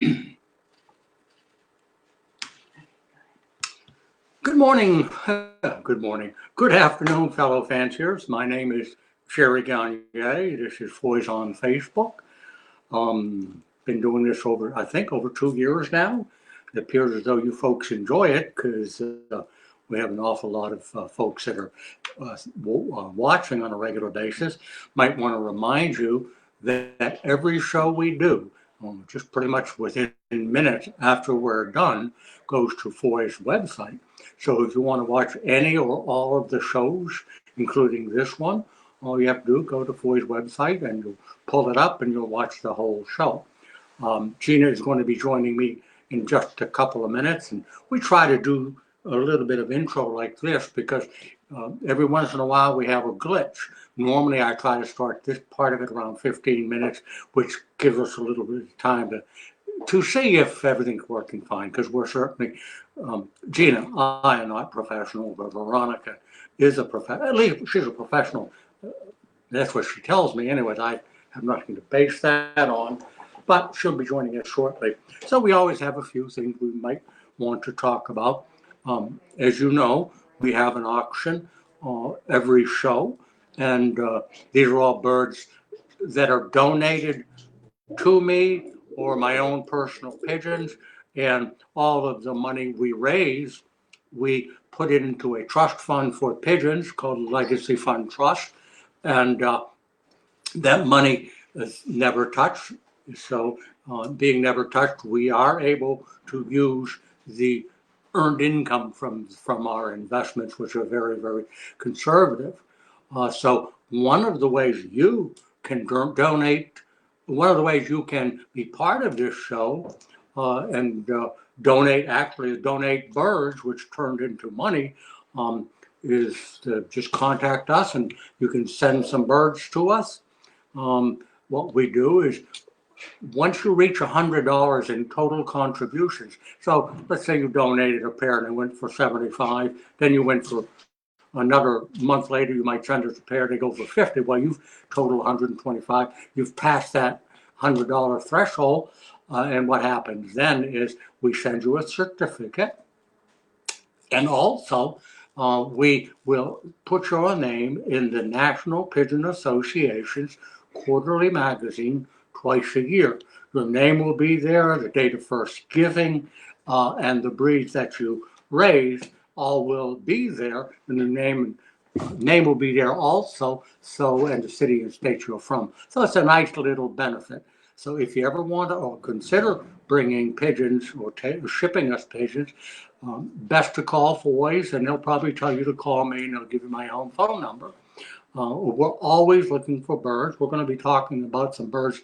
Good morning, good afternoon, fellow fanciers. My name is Sherry Gagne. This is Foys on Facebook. Been doing this I think, over 2 years now. It appears as though you folks enjoy it because we have an awful lot of folks that are watching on a regular basis. Might want to remind you that every show we do, just pretty much within minutes after we're done, goes to Foy's website. So if you want to watch any or all of the shows, including this one, all you have to do is go to Foy's website and you'll pull it up and you'll watch the whole show. Gina is going to be joining me in just a couple of minutes, and we try to do a little bit of intro like this because every once in a while we have a glitch. Normally I try to start this part of it around 15 minutes, which gives us a little bit of time to see if everything's working fine, because we're certainly, Gina, I am not professional, but Veronica is a professional. At least she's a professional. That's what she tells me. Anyways, I have nothing to base that on, but she'll be joining us shortly. So we always have a few things we might want to talk about. As you know, we have an auction every show, and these are all birds that are donated to me or my own personal pigeons, and all of the money we raise, we put it into a trust fund for pigeons called Legacy Fund Trust, and that money is never touched. So being never touched, we are able to use the earned income from our investments, which are very, very conservative. So one of the ways you can donate, one of the ways you can be part of this show and donate birds, which turned into money, is to just contact us and you can send some birds to us. What we do is, once you reach $100 in total contributions, so let's say you donated a pair and it went for 75, then you went for another month later, you might send us a pair, they go for 50. Well, you've total 125. You've passed that $100 threshold. And what happens then is we send you a certificate. And also, we will put your name in the National Pigeon Association's quarterly magazine twice a year. Your name will be there, the date of first giving, and the breeds that you raise all will be there, and the name will be there also, and the city and state you're from. So it's a nice little benefit. So if you ever want to or consider bringing pigeons or shipping us pigeons, best to call Foys, and they'll probably tell you to call me, and they'll give you my home phone number. We're always looking for birds. We're going to be talking about some birds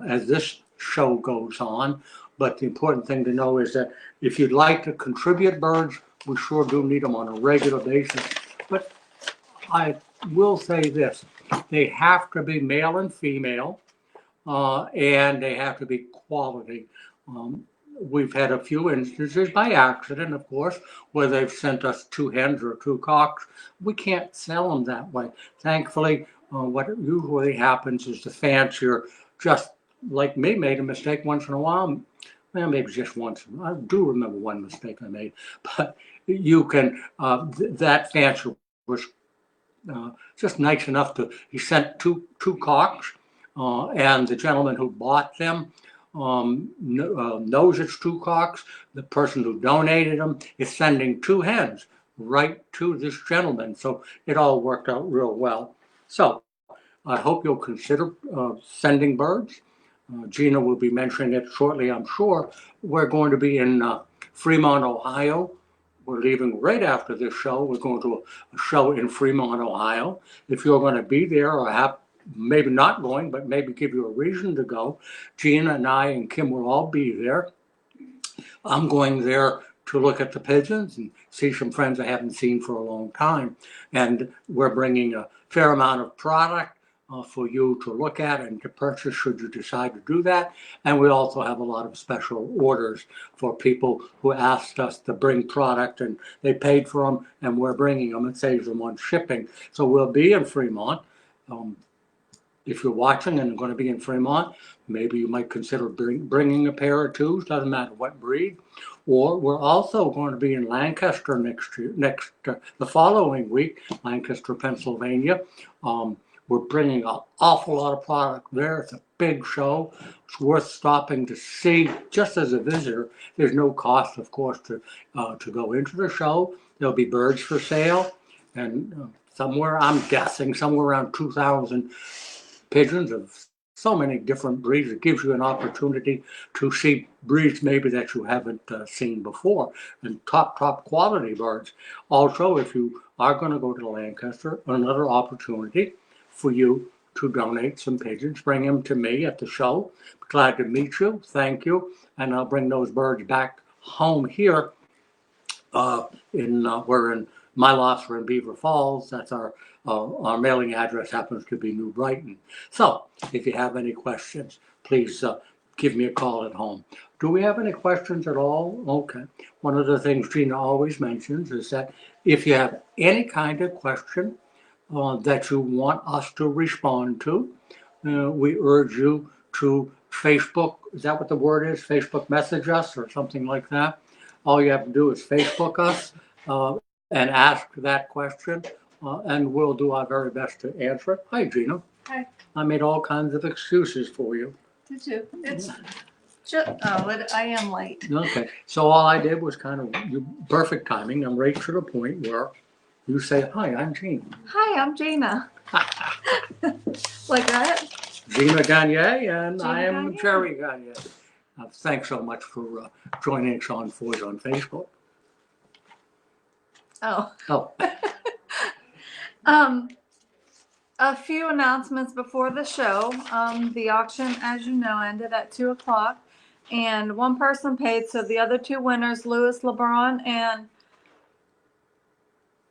as this show goes on. But the important thing to know is that if you'd like to contribute birds, we sure do need them on a regular basis. But I will say this, they have to be male and female, and they have to be quality. We've had a few instances by accident, of course, where they've sent us 2 hens or 2 cocks. We can't sell them that way. Thankfully, what usually happens is the fancier, just like me, made a mistake once in a while. Well, maybe just once. I do remember one mistake I made, but you can, that fancier was just nice enough he sent two cocks, and the gentleman who bought them knows it's 2 cocks. The person who donated them is sending 2 hens right to this gentleman. So it all worked out real well. So I hope you'll consider sending birds. Gina will be mentioning it shortly, I'm sure. We're going to be in Fremont, Ohio. We're leaving right after this show. We're going to a show in Fremont, Ohio. If you're going to be there or maybe not going, but maybe give you a reason to go, Gina and I and Kim will all be there. I'm going there to look at the pigeons and see some friends I haven't seen for a long time. And we're bringing a fair amount of product for you to look at and to purchase should you decide to do that. And we also have a lot of special orders for people who asked us to bring product and they paid for them and we're bringing them. It saves them on shipping. So we'll be in Fremont. if you're watching and going to be in Fremont, maybe you might consider bringing a pair or two, doesn't matter what breed. Or we're also going to be in Lancaster the following week, Lancaster, Pennsylvania. We're bringing an awful lot of product there. It's a big show. It's worth stopping to see just as a visitor. There's no cost, of course, to go into the show. There'll be birds for sale, and somewhere, I'm guessing, somewhere around 2,000 pigeons of so many different breeds. It gives you an opportunity to see breeds maybe that you haven't seen before, and top quality birds. Also, if you are going to go to Lancaster, another opportunity for you to donate some pigeons. Bring them to me at the show. Glad to meet you. Thank you. And I'll bring those birds back home here. We're in my lots are in Beaver Falls. That's our mailing address happens to be New Brighton. So if you have any questions, please give me a call at home. Do we have any questions at all? Okay. One of the things Gina always mentions is that if you have any kind of question that you want us to respond to, we urge you to Facebook. Is that what the word is? Facebook message us or something like that. All you have to do is Facebook us and ask that question, and we'll do our very best to answer it. Hi, Gina. Hi. I made all kinds of excuses for you. Did you? It's just, I am late. Okay, so all I did was kind of perfect timing. I'm right to the point where you say, hi, I'm Gina. Hi, I'm Gina. Like that? Gina Gagne, and Gina I am Gagne. Jerry Gagne. Thanks so much for joining us on Foys on Facebook. Oh. Oh, A few announcements before the show. The auction, as you know, ended at 2 o'clock, and one person paid. So the other two winners, Louis LeBron and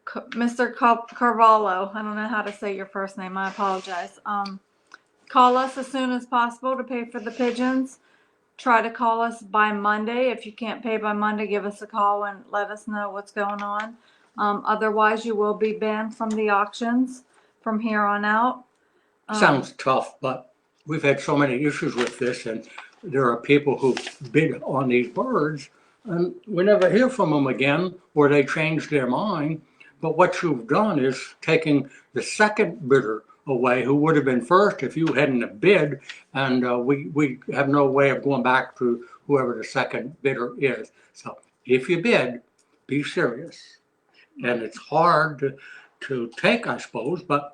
Mr. Carvalho. I don't know how to say your first name. I apologize. Call us as soon as possible to pay for the pigeons. Try to call us by Monday. If you can't pay by Monday, give us a call and let us know what's going on. Otherwise, you will be banned from the auctions from here on out. sounds tough, but we've had so many issues with this, and there are people who bid on these birds, and we never hear from them again, or they change their mind. But what you've done is taking the second bidder away, who would have been first if you hadn't have bid, and we have no way of going back to whoever the second bidder is. So if you bid, be serious. And it's hard to take, I suppose, but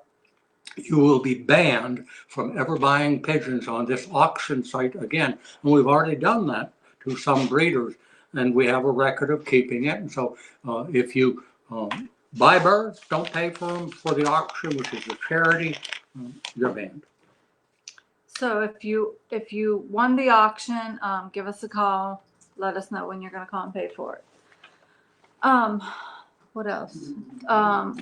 you will be banned from ever buying pigeons on this auction site again. And we've already done that to some breeders, and we have a record of keeping it. And so if you buy birds, don't pay for them for the auction, which is a charity, you're banned. So if you won the auction, give us a call. Let us know when you're going to call and pay for it. What else?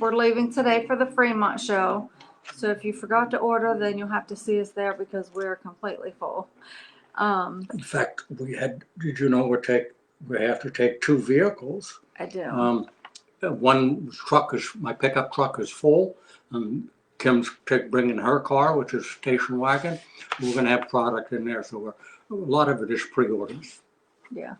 We're leaving today for the Fremont show. So if you forgot to order, then you'll have to see us there because we're completely full. In fact, did you know we have to take two vehicles? I do. My pickup truck is full. Kim's bringing her car, which is a station wagon. We're going to have product in there, so a lot of it is pre-orders. Yeah.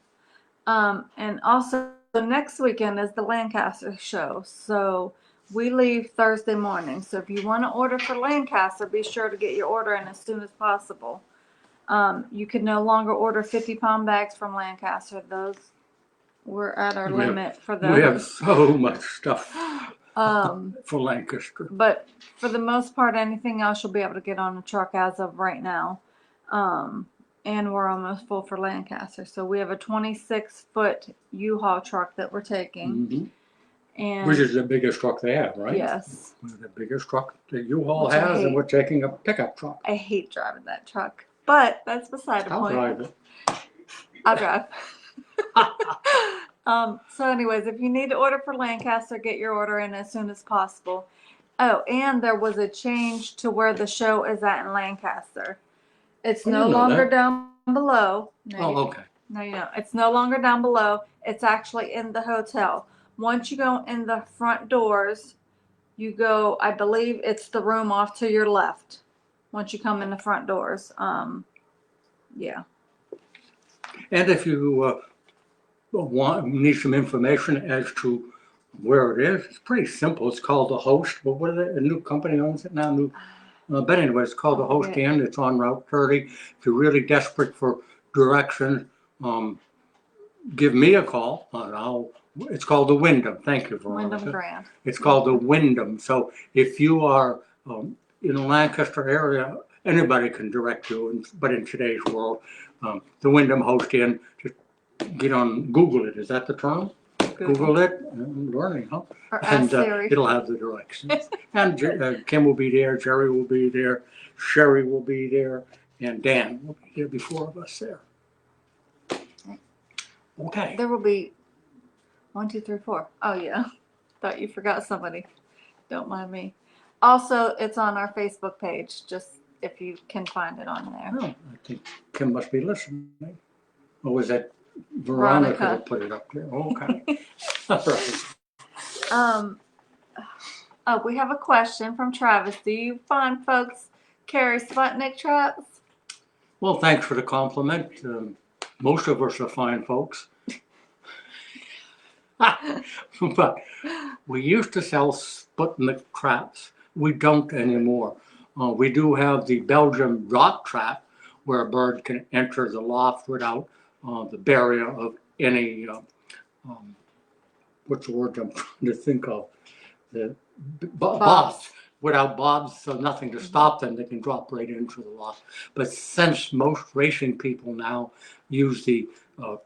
And also next weekend is the Lancaster show. So we leave Thursday morning. So if you want to order for Lancaster, be sure to get your order in as soon as possible. You can no longer order 50-pound bags from Lancaster. Those we're at our limit for those. We have so much stuff for Lancaster. But for the most part, anything else you'll be able to get on the truck as of right now. And we're almost full for Lancaster. So we have a 26-foot U-Haul truck that we're taking. Mm-hmm. And which is the biggest truck they have, right? Yes. The biggest truck that U-Haul has, and we're taking a pickup truck. I hate driving that truck, but that's beside the point. I'll drive it. I'll drive. So anyways, if you need to order for Lancaster, get your order in as soon as possible. Oh, and there was a change to where the show is at in Lancaster. It's no longer down below. No, okay. No, you know, it's no longer down below. It's actually in the hotel. Once you go in the front doors, you go, I believe it's the room off to your left. once you come in the front doors. Yeah. And if you need some information as to where it is, it's pretty simple. It's called The Host. But what is it? A new company owns it now. But anyway, it's called The Host Inn. It's on Route 30. If you're really desperate for directions, give me a call. It's called the Wyndham. Thank you, Veronica. Wyndham Grand. It's called the Wyndham. So if you are in the Lancaster area, anybody can direct you. But in today's world, the Wyndham Host Inn, just get on Google it. Is that the term? Google it. I'm learning, huh? Or And ask Siri. it'll have the directions. And Kim will be there. Jerry will be there. Sherry will be there. And Dan will be there. Be 4 of us there. Okay. There will be 1, 2, 3, 4. Oh yeah. Thought you forgot somebody. Don't mind me. Also, it's on our Facebook page, just if you can find it on there. Oh, I think Kim must be listening. Or was that Veronica that put it up there? Okay. All right. Oh, we have a question from Travis. Do you find folks carry Sputnik traps? Well, thanks for the compliment. Most of us are fine folks. But we used to sell Sputnik traps. We don't anymore. We do have the Belgian drop trap, where a bird can enter the loft without the barrier of any, what's the word I'm trying to think of? The bobs. Without bobs, so nothing to stop them, they can drop right into the loft. But since most racing people now use the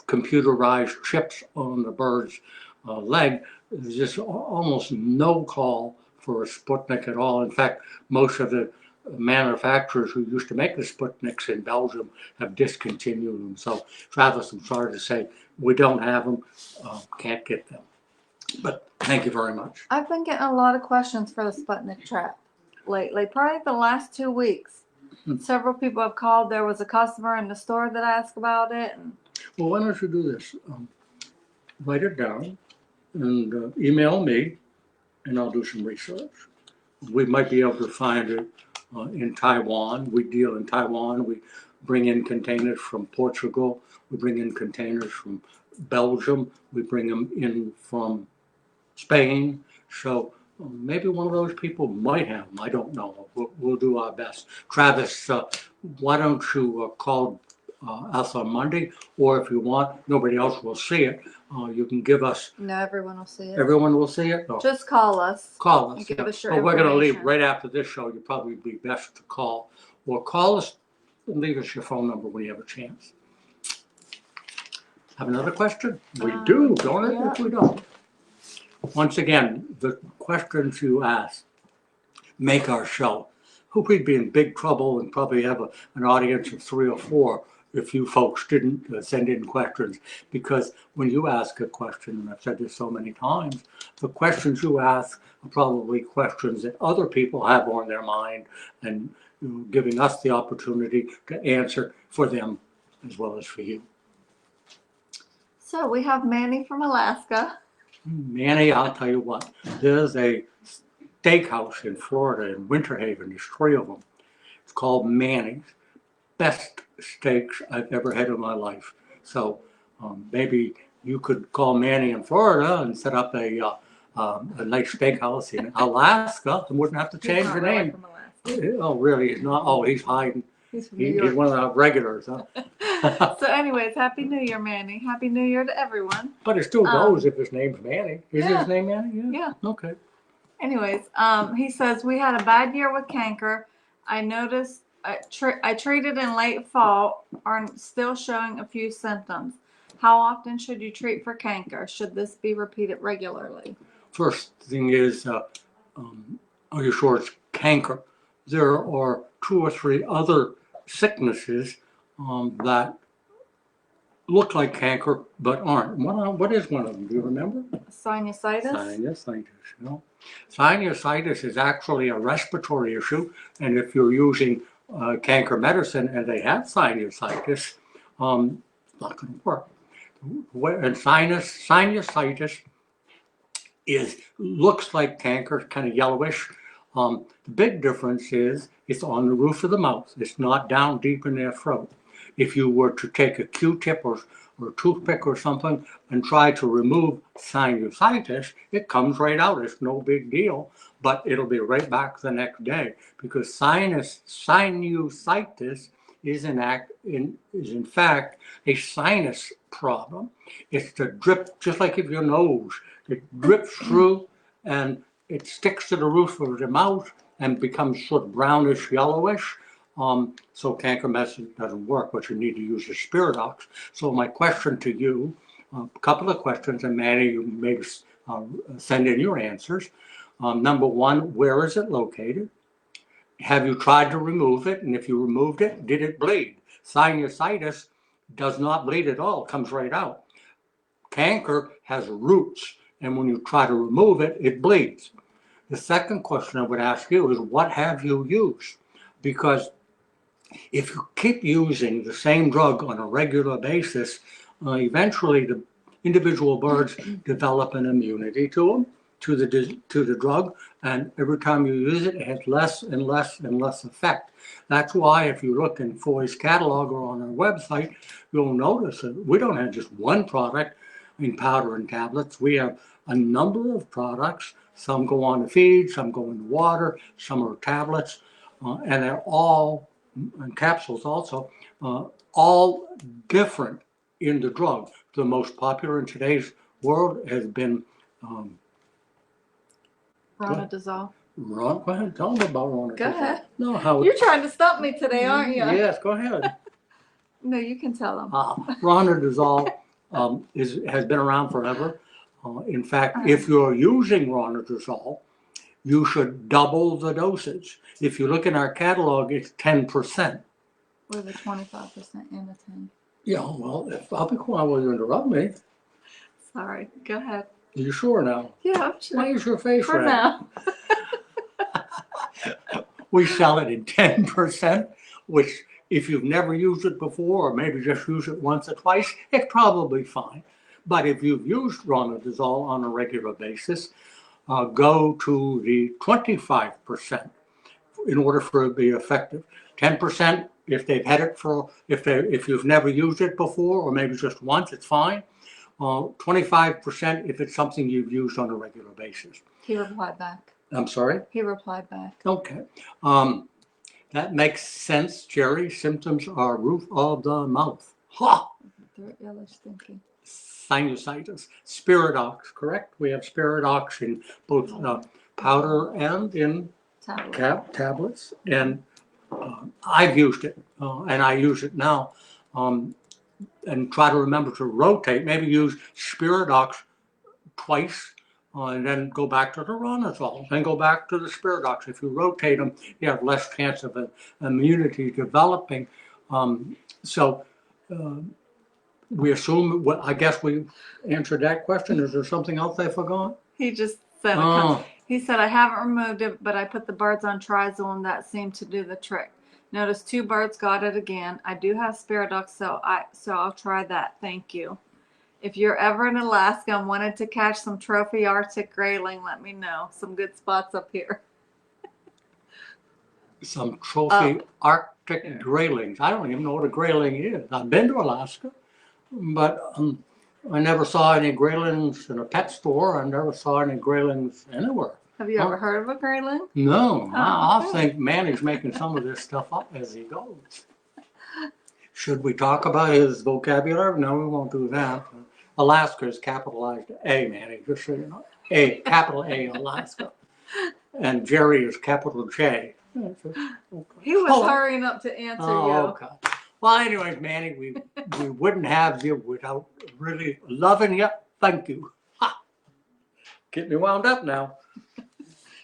computerized chips on the bird's leg, there's just almost no call for a Sputnik at all. In fact, most of the manufacturers who used to make the Sputniks in Belgium have discontinued them. So, Travis, I'm sorry to say, we don't have them, can't get them. But thank you very much. I've been getting a lot of questions for the Sputnik trap lately, probably the last 2 weeks. Several people have called. There was a customer in the store that asked about it. Well, why don't you do this? Write it down and email me, and I'll do some research. We might be able to find it in Taiwan. We deal in Taiwan. We bring in containers from Portugal. We bring in containers from Belgium. We bring them in from Spain. So maybe one of those people might have them. I don't know. We'll do our best. Travis, why don't you call us on Monday, or if you want, nobody else will see it. You can give us. No, everyone will see it. Everyone will see it? No. Just call us. Call us. And give us your But we're going to leave information. right after this show. You'd probably be best to call. Or call us and leave us your phone number when you have a chance. Have another question? We do, don't it? Yeah. If we don't. Once again, the questions you ask make our show. We'd be in big trouble and probably have an audience of 3 or 4 if you folks didn't send in questions. Because when you ask a question, and I've said this so many times, the questions you ask are probably questions that other people have on their mind, and giving us the opportunity to answer for them as well as for you. So we have Manny from Alaska. Manny, I'll tell you what, there's a steakhouse in Florida, in Winter Haven. There's 3 of them. It's called Manny's. Best steaks I've ever had in my life. So maybe you could call Manny in Florida and set up a nice steakhouse in Alaska and wouldn't have to change your name. From Alaska. Oh, really? He's not? Oh, he's hiding. He's from New York. He's one of our regulars, huh? So anyways, Happy New Year, Manny. Happy New Year to everyone. But it still goes if his name's Manny. Is yeah. his name Manny? Yeah. Okay. Anyways, he says, we had a bad year with canker. I noticed I treated in late fall, are still showing a few symptoms. How often should you treat for canker? Should this be repeated regularly? First thing is, are you sure it's canker? There are 2 or 3 other sicknesses that look like canker but aren't. What is one of them? Do you remember? Sinusitis? Sinusitis. No. Sinusitis is actually a respiratory issue, and if you're using canker medicine and they have sinusitis, it's not going to work. And sinusitis looks like canker, kind of yellowish. The big difference is it's on the roof of the mouth. It's not down deep in their throat. If you were to take a Q-tip or a toothpick or something and try to remove sinusitis, it comes right out. It's no big deal, but it'll be right back the next day because sinusitis is in fact a sinus problem. It's the drip, just like if your nose, it drips through and it sticks to the roof of the mouth and becomes sort of brownish, yellowish. So canker medicine doesn't work. What you need to use is Spiridox. So my question to you, a couple of questions, and Manny, you maybe send in your answers. Number one, where is it located? Have you tried to remove it? And if you removed it, did it bleed? Sinusitis does not bleed at all. It comes right out. Canker has roots, and when you try to remove it, it bleeds. The second question I would ask you is, what have you used? Because if you keep using the same drug on a regular basis, eventually the individual birds develop an immunity to the drug, and every time you use it, it has less and less and less effect. That's why if you look in Foy's catalog or on our website, you'll notice that we don't have just one product in powder and tablets. We have a number of products. Some go on to feed, some go into water, some are tablets, and they're all, and capsules also, all different in the drug. The most popular in today's world has been Ronadazole. Go ahead, tell them about Ronadazole. Go ahead. No, how You're trying to stump me today, aren't you? Yes, go ahead. No, you can tell them. Ronadazole has been around forever. In fact, if you're using Ronadazole, you should double the dosage. If you look in our catalog, it's 10%. With a 25% in the 10. Yeah, well, I'll be quiet while you interrupt me. Sorry, go ahead. Are you sure now? Yeah, I'm sure. Why is your face For red? now. We sell it in 10%, which if you've never used it before, or maybe just use it once or twice, it's probably fine. But if you've used Ronadazole on a regular basis, go to the 25% in order for it to be effective. 10% if they've had it if you've never used it before, or maybe just once, it's fine. 25% if it's something you've used on a regular basis. He replied back. I'm sorry? He replied back. Okay. That makes sense, Jerry. Symptoms are roof of the mouth. Ha! They're illish thinking. Sinusitis. Spiridox, correct? We have Spiridox in both powder and in tablets. And I've used it, and I use it now. And try to remember to rotate. Maybe use Spiridox twice, and then go back to the Ronadazole, then go back to the Spiridox. If you rotate them, you have less chance of an immunity developing. We assume, I guess we answered that question. Is there something else I forgot? He just said, he said, I haven't removed it, but I put the birds on Trizol and that seemed to do the trick. Notice 2 birds got it again. I do have Spiridox, so I'll try that. Thank you. If you're ever in Alaska and wanted to catch some trophy Arctic grayling, let me know. Some good spots up here. Some trophy Arctic graylings. I don't even know what a grayling is. I've been to Alaska, but I never saw any graylings in a pet store. I never saw any graylings anywhere. Have you ever heard of a grayling? No. I think Manny's making some of this stuff up as he goes. Should we talk about his vocabulary? No, we won't do that. Alaska is capitalized A, Manny, just so you know. A, capital A, Alaska. And Jerry is capital J. Okay. He was hurrying up to answer you. Okay. Well, anyways, Manny, we wouldn't have you without really loving you. Thank you. Ha! Get me wound up now.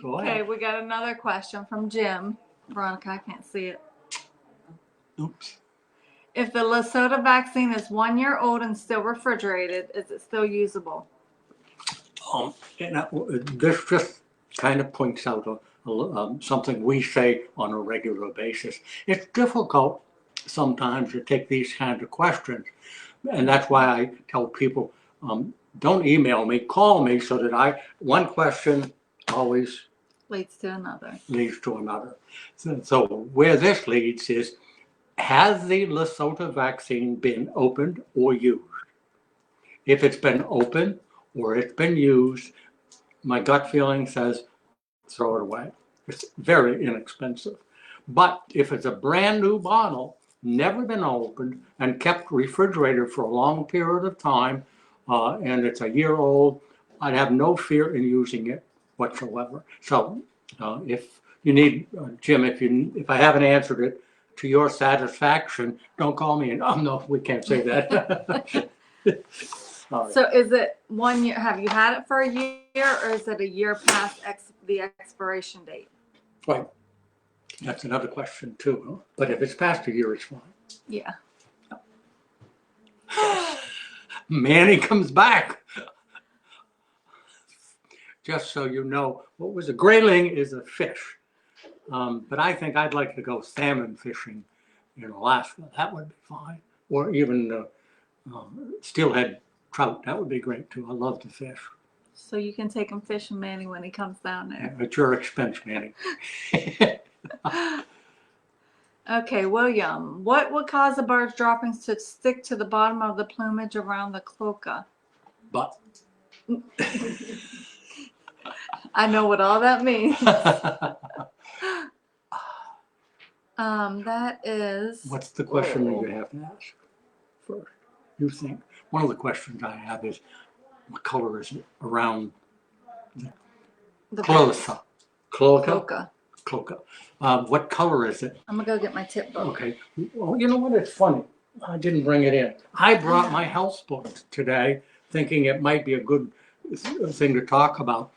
Go ahead. Okay, we got another question from Jim. Veronica, I can't see it. Oops. If the Lesotho vaccine is 1 year old and still refrigerated, is it still usable? This just kind of points out something we say on a regular basis. It's difficult sometimes to take these kinds of questions. And that's why I tell people, don't email me, call me so that one question always leads to another. Leads to another. So where this leads is, has the Lesotho vaccine been opened or used? If it's been opened or it's been used, my gut feeling says throw it away. It's very inexpensive. But if it's a brand new bottle, never been opened and kept refrigerated for a long period of time, and it's a year old, I'd have no fear in using it whatsoever. So if you need, Jim, if I haven't answered it to your satisfaction, don't call me and, oh no, we can't say that. So is it 1 year? Have you had it for a year, or is it a year past the expiration date? Right. That's another question too. Huh? But if it's past a year, it's fine. Yeah. Manny comes back. Just so you know, what was a grayling is a fish. But I think I'd like to go salmon fishing in Alaska. That would be fine. Or even steelhead trout. That would be great too. I love to fish. So you can take him fishing, Manny, when he comes down there. At your expense, Manny. Okay, William, what would cause the bird's droppings to stick to the bottom of the plumage around the cloaca? But I know what all that means. That is. What's the question that you have to ask first? You think one of the questions I have is, what color is it around The Cloaca? Cloaca? Cloaca. Cloaca. What color is it? I'm gonna go get my tip book. Okay. Well, you know what? It's funny. I didn't bring it in. I brought my health book today, thinking it might be a good thing to talk about.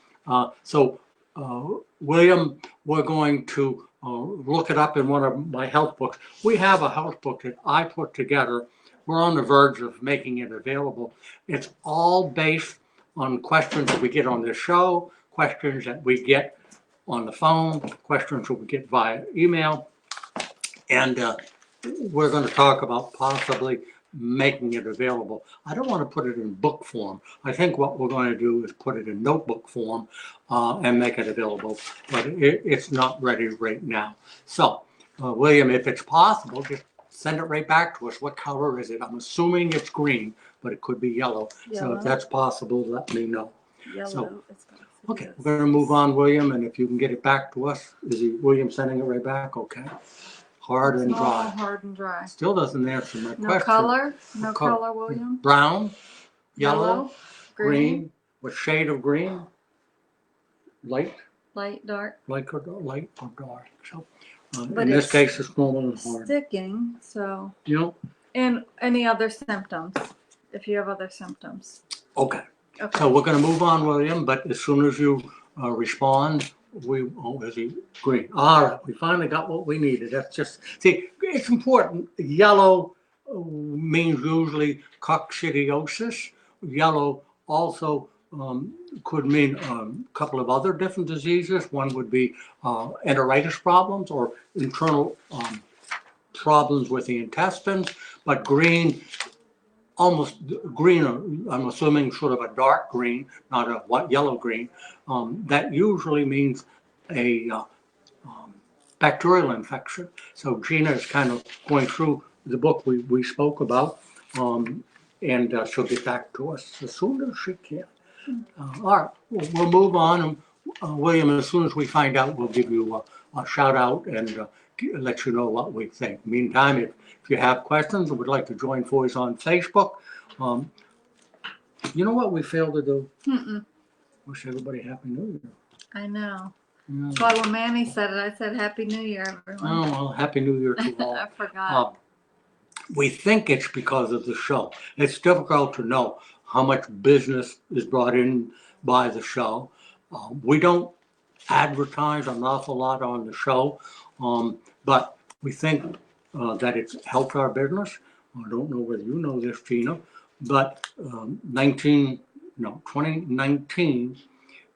William, we're going to look it up in one of my health books. We have a health book that I put together. We're on the verge of making it available. It's all based on questions that we get on this show, questions that we get on the phone, questions that we get via email. And we're going to talk about possibly making it available. I don't want to put it in book form. I think what we're going to do is put it in notebook form and make it available, but it's not ready right now. So, William, if it's possible, just send it right back to us. What color is it? I'm assuming it's green, but it could be yellow. So if that's possible, let me know. Yellow. So, okay, we're going to move on, William, and if you can get it back to us. Is William sending it right back? Okay. Hard and dry. Hard and dry. Still doesn't answer my question. No color? No color, William? Brown, yellow, green. What shade of green? Light? Light, dark. Light or dark. So, But in this it's case, it's normal and hard. sticking, so. You know? And any other symptoms, if you have other symptoms. Okay. Okay. So we're going to move on, William, but as soon as you respond, is he green? All right, we finally got what we needed. That's just, see, it's important. Yellow means usually coccidiosis. Yellow also could mean a couple of other different diseases. One would be enteritis problems or internal problems with the intestines, but green, almost green, I'm assuming sort of a dark green, not a yellow green. That usually means a bacterial infection. So Gina is kind of going through the book we spoke about, and she'll get back to us as soon as she can. All right, we'll move on. William, as soon as we find out, we'll give you a shout out and let you know what we think. Meantime, if you have questions or would like to join Foys on Facebook, you know what we failed to do? Wish everybody Happy New Year. I know. Yeah. That's why when Manny said it, I said Happy New Year, everyone. Oh, well, Happy New Year to all. I forgot. We think it's because of the show. It's difficult to know how much business is brought in by the show. We don't advertise an awful lot on the show, but we think that it's helped our business. I don't know whether you know this, Gina, but 2019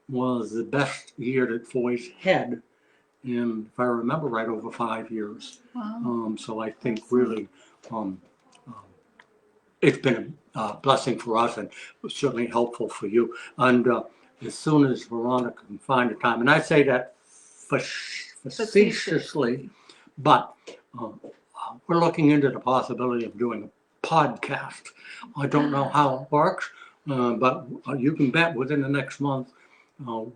was the best year that Foy's had in, if I remember right, over 5 years. Wow. So I think really it's been a blessing for us and certainly helpful for you. And as soon as Veronica can find a time, and I say that facetiously, but we're looking into the possibility of doing a podcast. I don't know how it works, but you can bet within the next month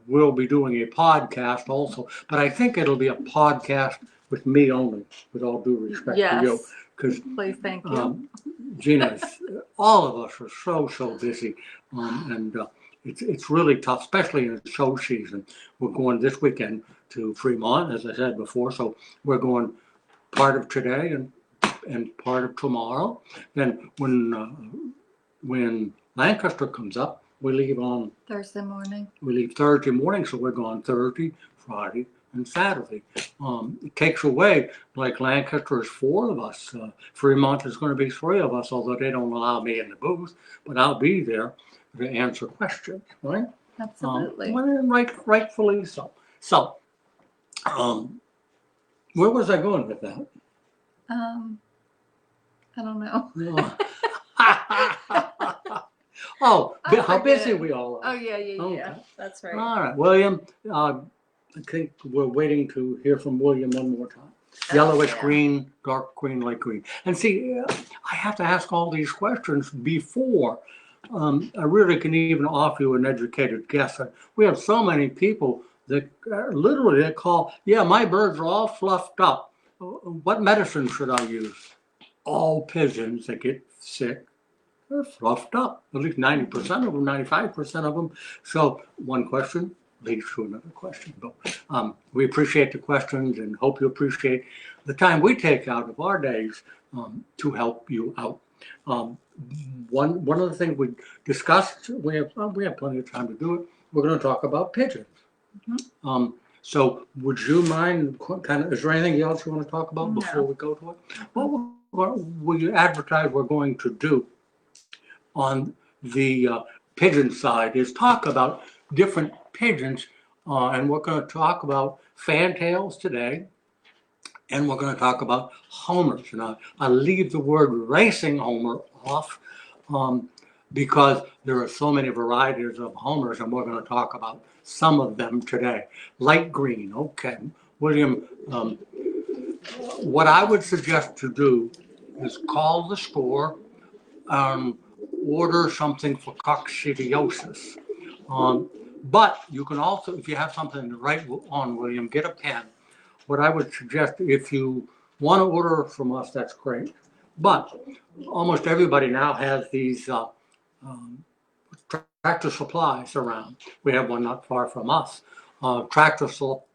we'll be doing a podcast also. But I think it'll be a podcast with me only, with all due respect to you. Yes. Because Please, thank you. Gina, all of us are so busy, and it's really tough, especially in the show season. We're going this weekend to Fremont, as I said before, so we're going part of today and part of tomorrow. Then when Lancaster comes up, we leave on Thursday morning. we leave Thursday morning, so we're going Thursday, Friday, and Saturday. It takes away, like Lancaster is 4 of us. Fremont is going to be 3 of us, although they don't allow me in the booth, but I'll be there to answer questions, right? Absolutely. Rightfully so. So, where was I going with that? I don't know. Oh, I how busy forget. we all are. Oh, yeah. Okay. That's right. All right, William, I think we're waiting to hear from William one more time. Yellowish yeah. green, dark green, light green. And see, I have to ask all these questions before I really can even offer you an educated guess. We have so many people that literally they call, yeah, my birds are all fluffed up. What medicine should I use? All pigeons that get sick are fluffed up. At least 90% of them, 95% of them. So one question leads to another question. But we appreciate the questions and hope you appreciate the time we take out of our days to help you out. One of the things we discussed, we have plenty of time to do it. We're going to talk about pigeons. Mm-hmm. So would you mind is there anything else you want to talk about before we go to it? What we advertise we're going to do on the pigeon side is talk about different pigeons, and we're going to talk about fantails today, and we're going to talk about homers. And I leave the word racing homer off because there are so many varieties of homers, and we're going to talk about some of them today. Light green, okay. William, what I would suggest to do is call the store, order something for coccidiosis. But you can also, if you have something to write on, William, get a pen. What I would suggest, if you want to order from us, that's great. But almost everybody now has these Tractor Supplies around. We have one not far from us. Tractor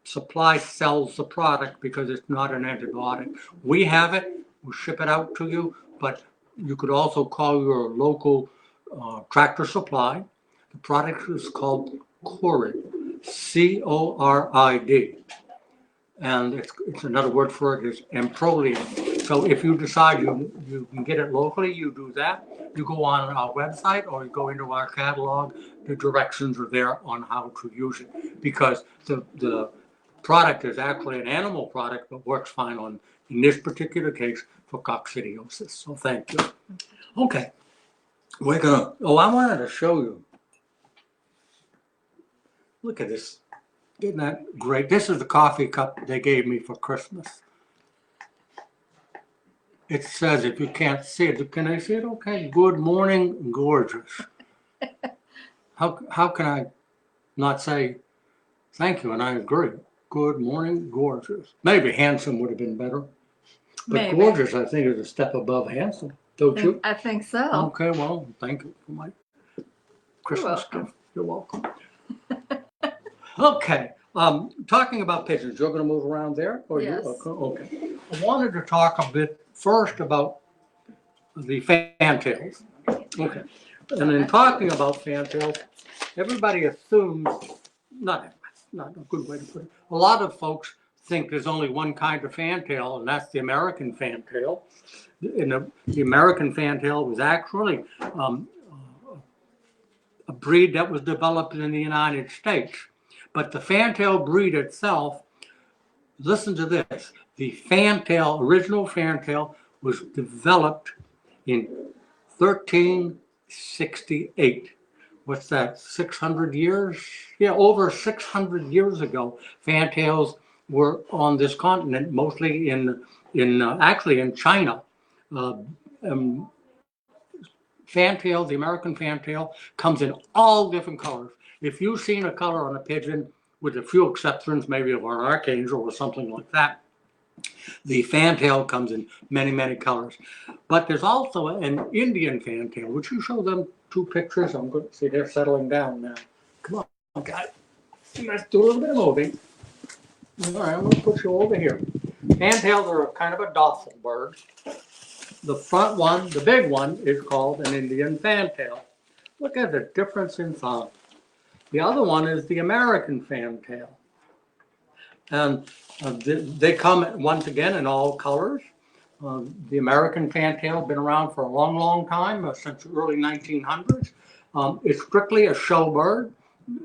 Supply sells the product because it's not an antibiotic. We have it, we ship it out to you, but you could also call your local Tractor Supply. The product is called Corid, Corid. And it's another word for it is Amprolium. So if you decide you can get it locally, you do that. You go on our website or you go into our catalog. The directions are there on how to use it, because the product is actually an animal product, but works fine in this particular case, for coccidiosis. So thank you. Okay, we're gonna. Oh, I wanted to show you. Look at this. Isn't that great? This is the coffee cup they gave me for Christmas. It says, if you can't see it, can I see it? Okay. Good morning, gorgeous. How can I not say thank you? And I agree. Good morning, gorgeous. Maybe handsome would have been better. But Maybe. Gorgeous, I think, is a step above handsome, don't you? I think so. Okay, well, thank you for my Christmas gift. You're welcome. Okay, talking about pigeons, you're going to move around there? Or yes. Okay. I wanted to talk a bit first about the fantails. Okay. And in talking about fantails, everybody assumes, not a good way to put it, a lot of folks think there's only one kind of fantail, and that's the American fantail. And the American fantail was actually a breed that was developed in the United States. But the fantail breed itself, listen to this, the fantail, original fantail, was developed in 1368. What's that, 600 years? Yeah, over 600 years ago, fantails were on this continent, mostly actually in China. Uh, um, Fantail, the American fantail, comes in all different colors. If you've seen a color on a pigeon, with a few exceptions, maybe of an archangel or something like that, the fantail comes in many, many colors. But there's also an Indian fantail. Would you show them two pictures? I'm going to see they're settling down now. Come on, guys. Let's do a little bit of moving. All right, I'm going to put you over here. Fantails are kind of a docile bird. The front one, the big one, is called an Indian fantail. Look at the difference in size. The other one is the American fantail. And they come once again in all colors. The American fantail has been around for a long, long time, since the early 1900s. It's strictly a show bird.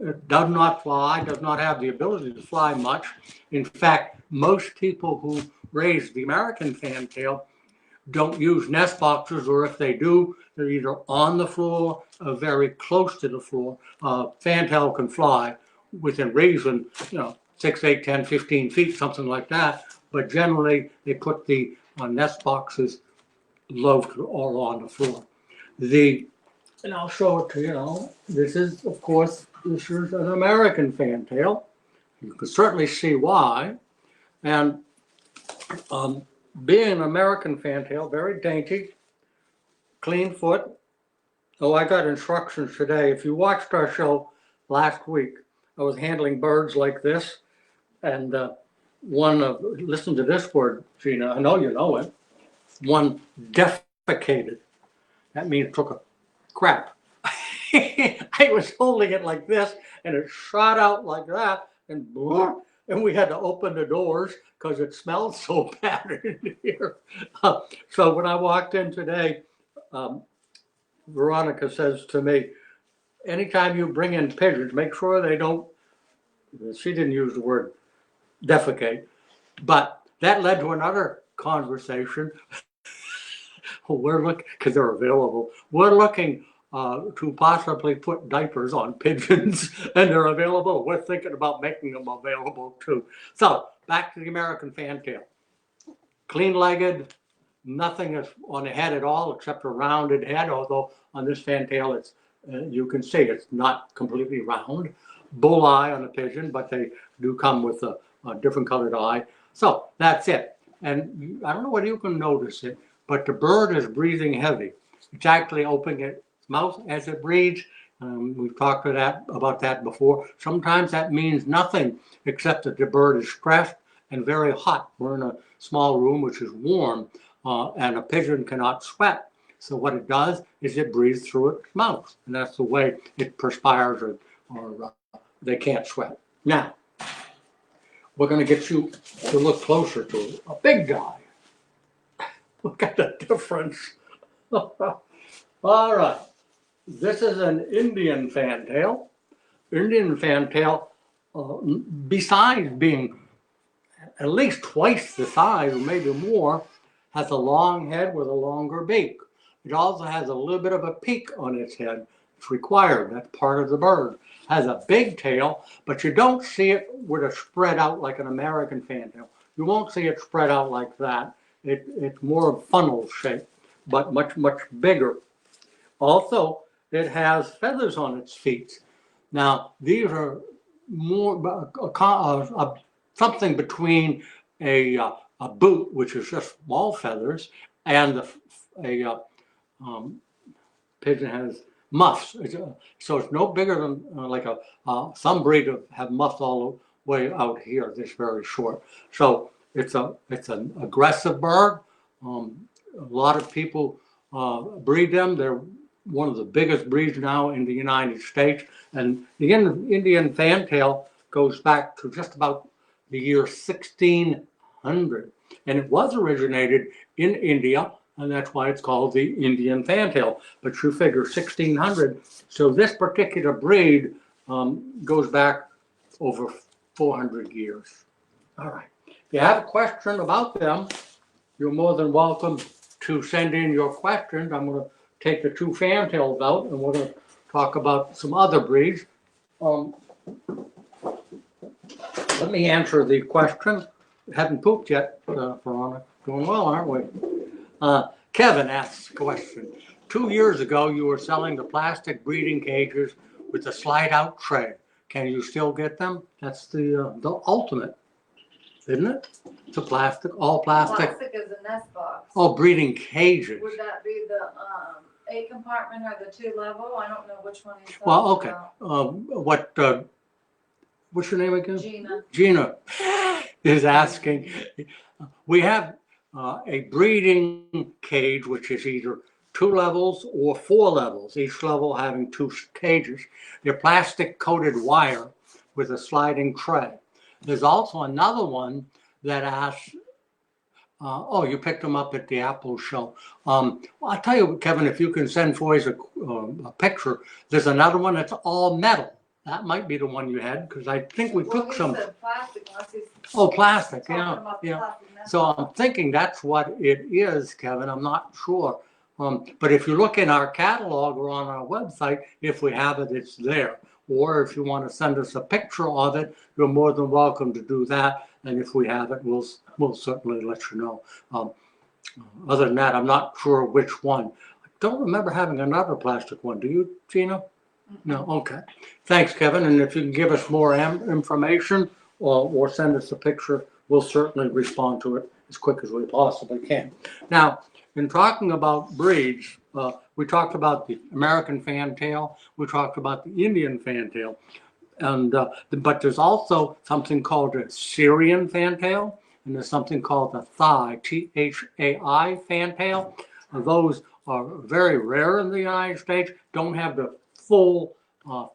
It does not fly, does not have the ability to fly much. In fact, most people who raise the American fantail don't use nest boxes, or if they do, they're either on the floor or very close to the floor. Fantail can fly within reason, 6, 8, 10, 15 feet, something like that. But generally, they put the nest boxes low or on the floor. And I'll show it to you. This is, of course, this is an American fantail. You can certainly see why. And being an American fantail, very dainty, clean foot. Oh, I got instructions today. If you watched our show last week, I was handling birds like this. And listen to this word, Gina, I know you know it. One defecated. That means took a crap. I was holding it like this, and it shot out like that, and we had to open the doors because it smelled so bad in here. So when I walked in today, Veronica says to me, anytime you bring in pigeons, make sure they don't, she didn't use the word defecate, but that led to another conversation. We're looking, because they're available, we're looking to possibly put diapers on pigeons, and they're available. We're thinking about making them available too. So back to the American fantail. Clean-legged, nothing is on the head at all except a rounded head, although on this fantail it's you can see it's not completely round. Bull eye on a pigeon, but they do come with a different colored eye. So that's it. And I don't know whether you can notice it, but the bird is breathing heavy. It's actually opening its mouth as it breathes. We've talked about that before. Sometimes that means nothing except that the bird is stressed and very hot. We're in a small room which is warm, and a pigeon cannot sweat. So what it does is it breathes through its mouth, and that's the way it perspires, or they can't sweat. Now, we're going to get you to look closer to a big guy. Look at the difference. All right. This is an Indian fantail. Indian fantail, besides being at least twice the size, or maybe more, has a long head with a longer beak. It also has a little bit of a peak on its head. It's required. That's part of the bird. Has a big tail, but you don't see it with a spread out like an American fantail. You won't see it spread out like that. It's more funnel shape, but much, much bigger. Also, it has feathers on its feet. Now, these are more something between a boot, which is just small feathers, and a pigeon has muffs. So it's no bigger than like some breed have muffs all the way out here. This very short. So it's an aggressive bird. A lot of people breed them. They're one of the biggest breeds now in the United States. And the Indian fantail goes back to just about the year 1600. And it was originated in India, and that's why it's called the Indian fantail. But you figure 1600. So this particular breed goes back over 400 years. All right. If you have a question about them, you're more than welcome to send in your questions. I'm going to take the two fantails out, and we're going to talk about some other breeds. Let me answer the question. Haven't pooped yet, Veronica. Doing well, aren't we? Kevin asks a question. 2 years ago, you were selling the plastic breeding cages with the slide-out tray. Can you still get them? That's the ultimate, isn't it? It's a plastic, all plastic. Plastic is a nest box. Oh, breeding cages. Would that be the 8 compartment or the 2 level? I don't know which one he's talking Well, okay. about. What's your name again? Gina. Gina is asking. We have a breeding cage, which is either 2 levels or 4 levels, each level having 2 cages. They're plastic coated wire with a sliding tray. There's also another one that asks, oh, you picked them up at the Apple show. I'll tell you, Kevin, if you can send Foy's a picture, there's another one that's all metal. That might be the one you had, because I think we took some. Plastic, oh, plastic, yeah. Plastic So I'm thinking that's what it is, Kevin. I'm not sure. But if you look in our catalog or on our website, if we have it, it's there. Or if you want to send us a picture of it, you're more than welcome to do that. And if we have it, we'll certainly let you know. Other than that, I'm not sure which one. I don't remember having another plastic one. Do you, Gina? No, okay. Thanks, Kevin. And if you can give us more information or send us a picture, we'll certainly respond to it as quick as we possibly can. Now, in talking about breeds, we talked about the American Fantail. We talked about the Indian Fantail. And but there's also something called a Syrian Fantail, and there's something called the Thai, Thai Fantail. Those are very rare in the United States, don't have the full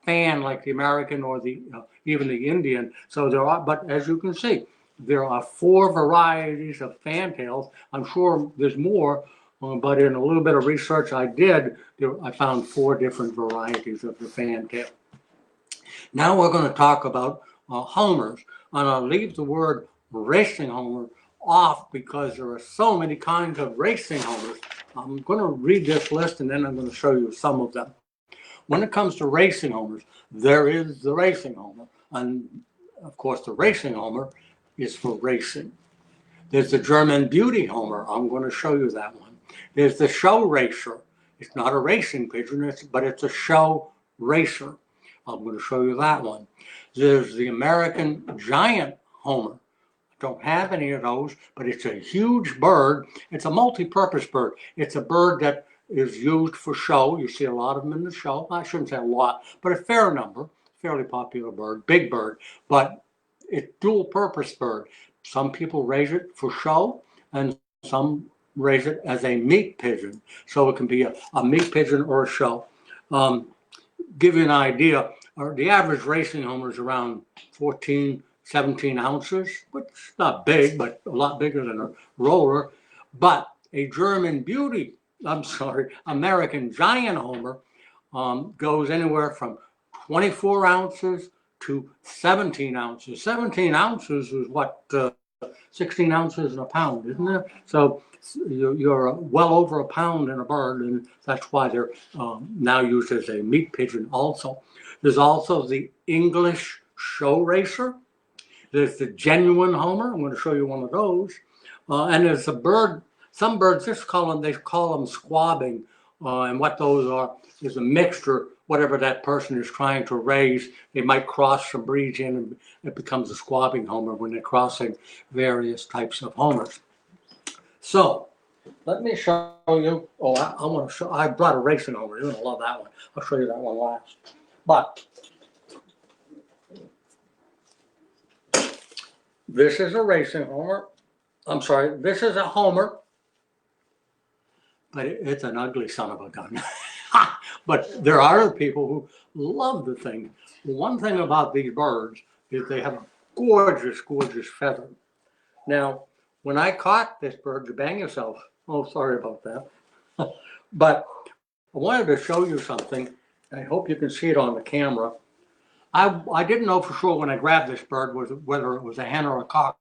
fan like the American or the even the Indian. So there are, but as you can see, there are 4 varieties of fantails. I'm sure there's more, but in a little bit of research I did, I found 4 different varieties of the fantail. Now we're going to talk about homers, and I'll leave the word racing homer off because there are so many kinds of racing homers. I'm going to read this list and then I'm going to show you some of them. When it comes to racing homers, there is the racing homer, and of course the racing homer is for racing. There's the German beauty homer. I'm going to show you that one. There's the show racer. It's not a racing pigeon, but it's a show racer. I'm going to show you that one. There's the American giant homer. I don't have any of those, but it's a huge bird. It's a multi-purpose bird. It's a bird that is used for show. You see a lot of them in the show. I shouldn't say a lot, but a fair number. Fairly popular bird, big bird, but it's dual purpose bird. Some people raise it for show and some raise it as a meat pigeon. So it can be a meat pigeon or a show. Give you an idea, the average racing homer is around 14, 17 ounces, which is not big, but a lot bigger than a roller. But a German beauty, American giant homer goes anywhere from 24 ounces to 17 ounces. 17 ounces is what, 16 ounces in a pound, isn't it? So you're well over a pound in a bird, and that's why they're now used as a meat pigeon also. There's also the English show racer. There's the genuine homer. I'm going to show you one of those. And there's a bird, some birds they call them squabbing. And what those are is a mixture, whatever that person is trying to raise. They might cross some breeds in and it becomes a squabbing homer when they're crossing various types of homers. So let me show you. Oh, I want to show. I brought a racing homer. You're going to love that one. I'll show you that one last. But this is a racing homer. I'm sorry, this is a homer, but it's an ugly son of a gun. But there are other people who love the thing. One thing about these birds is they have gorgeous, gorgeous feathers. Now, when I caught this bird, you bang yourself. Oh, sorry about that. But I wanted to show you something. I hope you can see it on the camera. I didn't know for sure when I grabbed this bird whether it was a hen or a cock.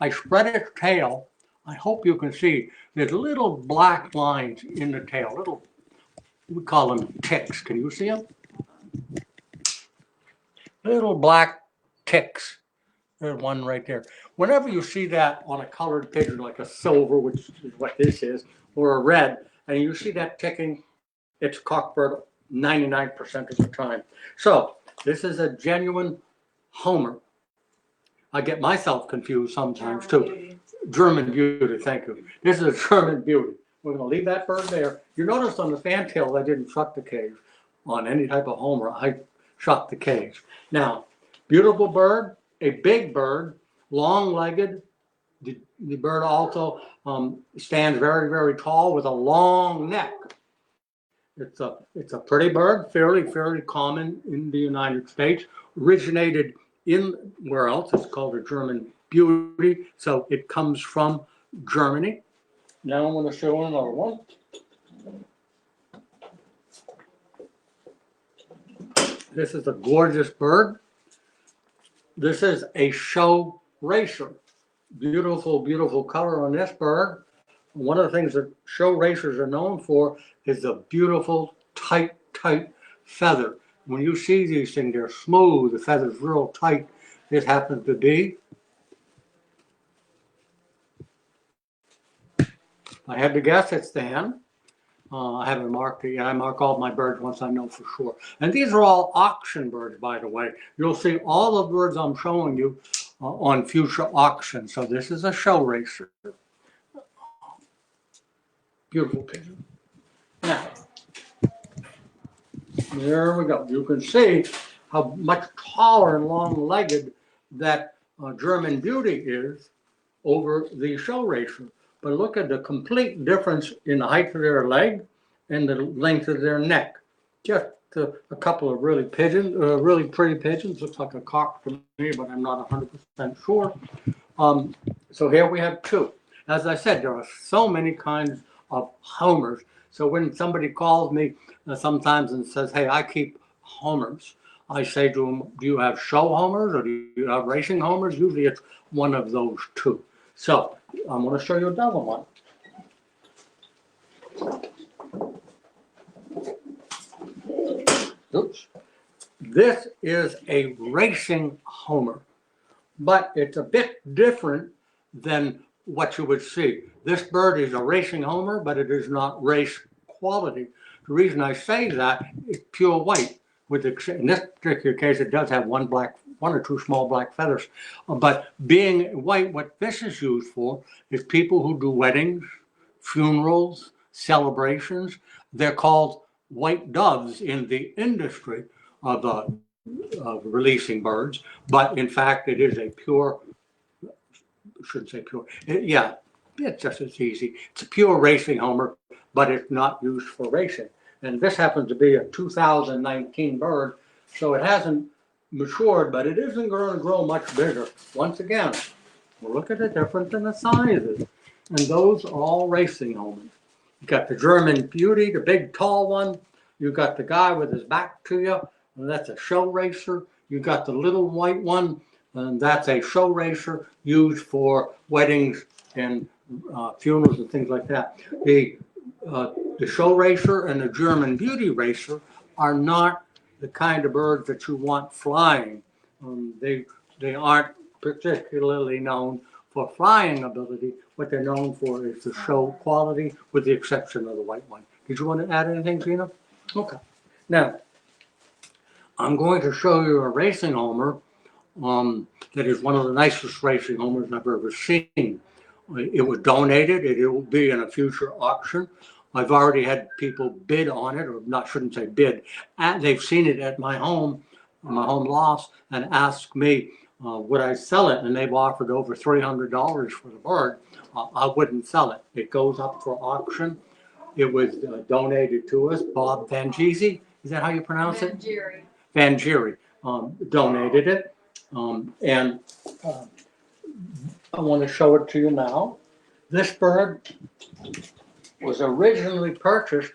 I spread its tail. I hope you can see there's little black lines in the tail. Little, we call them ticks. Can you see them? Little black ticks. There's one right there. Whenever you see that on a colored pigeon, like a silver, which is what this is, or a red, and you see that ticking, it's cockbird 99% of the time. So this is a genuine homer. I get myself confused sometimes too. German beauty, thank you. This is a German beauty. We're going to leave that bird there. You notice on the fantail, I didn't shut the cage. On any type of homer, I shut the cage. Now, beautiful bird, a big bird, long-legged. The bird also stands very, very tall with a long neck. It's a pretty bird, fairly common in the United States. Originated in where else? It's called a German beauty, so it comes from Germany. Now I'm going to show another one. This is a gorgeous bird. This is a show racer. Beautiful, beautiful color on this bird. One of the things that show racers are known for is the beautiful, tight feather. When you see these things, they're smooth, the feather's real tight. This happens to be. I had to guess it's the hen. I haven't marked it yet. I mark all my birds once I know for sure. And these are all auction birds, by the way. You'll see all the birds I'm showing you on future auctions. So this is a show racer. Beautiful pigeon. Now, there we go. You can see how much taller and long-legged that German beauty is over the show racer. But look at the complete difference in the height of their leg and the length of their neck. Just a couple of really pretty pigeons. Looks like a cock to me, but I'm not 100% sure. So here we have two. As I said, there are so many kinds of homers. So when somebody calls me sometimes and says, hey, I keep homers, I say to them, do you have show homers or do you have racing homers? Usually it's one of those two. So I'm going to show you another one. Oops. This is a racing homer, but it's a bit different than what you would see. This bird is a racing homer, but it is not race quality. The reason I say that is pure white. In this particular case, it does have one or two small black feathers. But being white, what this is used for is people who do weddings, funerals, celebrations. They're called white doves in the industry of releasing birds. But in fact, it is a pure, shouldn't say pure, yeah, it's just as easy. It's a pure racing homer, but it's not used for racing. And this happens to be a 2019 bird, so it hasn't matured, but it isn't going to grow much bigger. Once again, we'll look at the difference in the sizes. And those are all racing homers. You've got the German beauty, the big tall one. You've got the guy with his back to you, and that's a show racer. You've got the little white one, and that's a show racer used for weddings and funerals and things like that. The show racer and the German beauty racer are not the kind of birds that you want flying. They aren't particularly known for flying ability. What they're known for is the show quality, with the exception of the white one. Did you want to add anything, Gina? Okay. Now, I'm going to show you a racing homer that is one of the nicest racing homers I've ever seen. It was donated. It will be in a future auction. I've already had people bid on it, or not, shouldn't say bid. They've seen it at my home loft, and asked me, would I sell it? And they've offered over $300 for the bird. I wouldn't sell it. It goes up for auction. It was donated to us. Bob Vangeese, is that how you pronounce it? Vangeese donated it. And I want to show it to you now. This bird was originally purchased,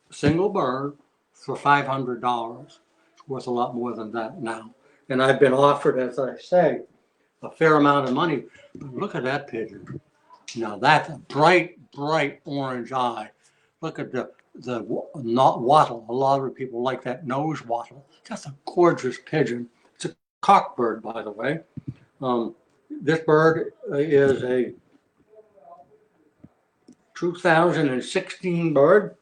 single bird, for $500. It's worth a lot more than that now. And I've been offered, as I say, a fair amount of money. But look at that pigeon. Now that's a bright orange eye. Look at the wattle. A lot of people like that nose wattle. That's a gorgeous pigeon. It's a cockbird, by the way. This bird is a 2016 bird.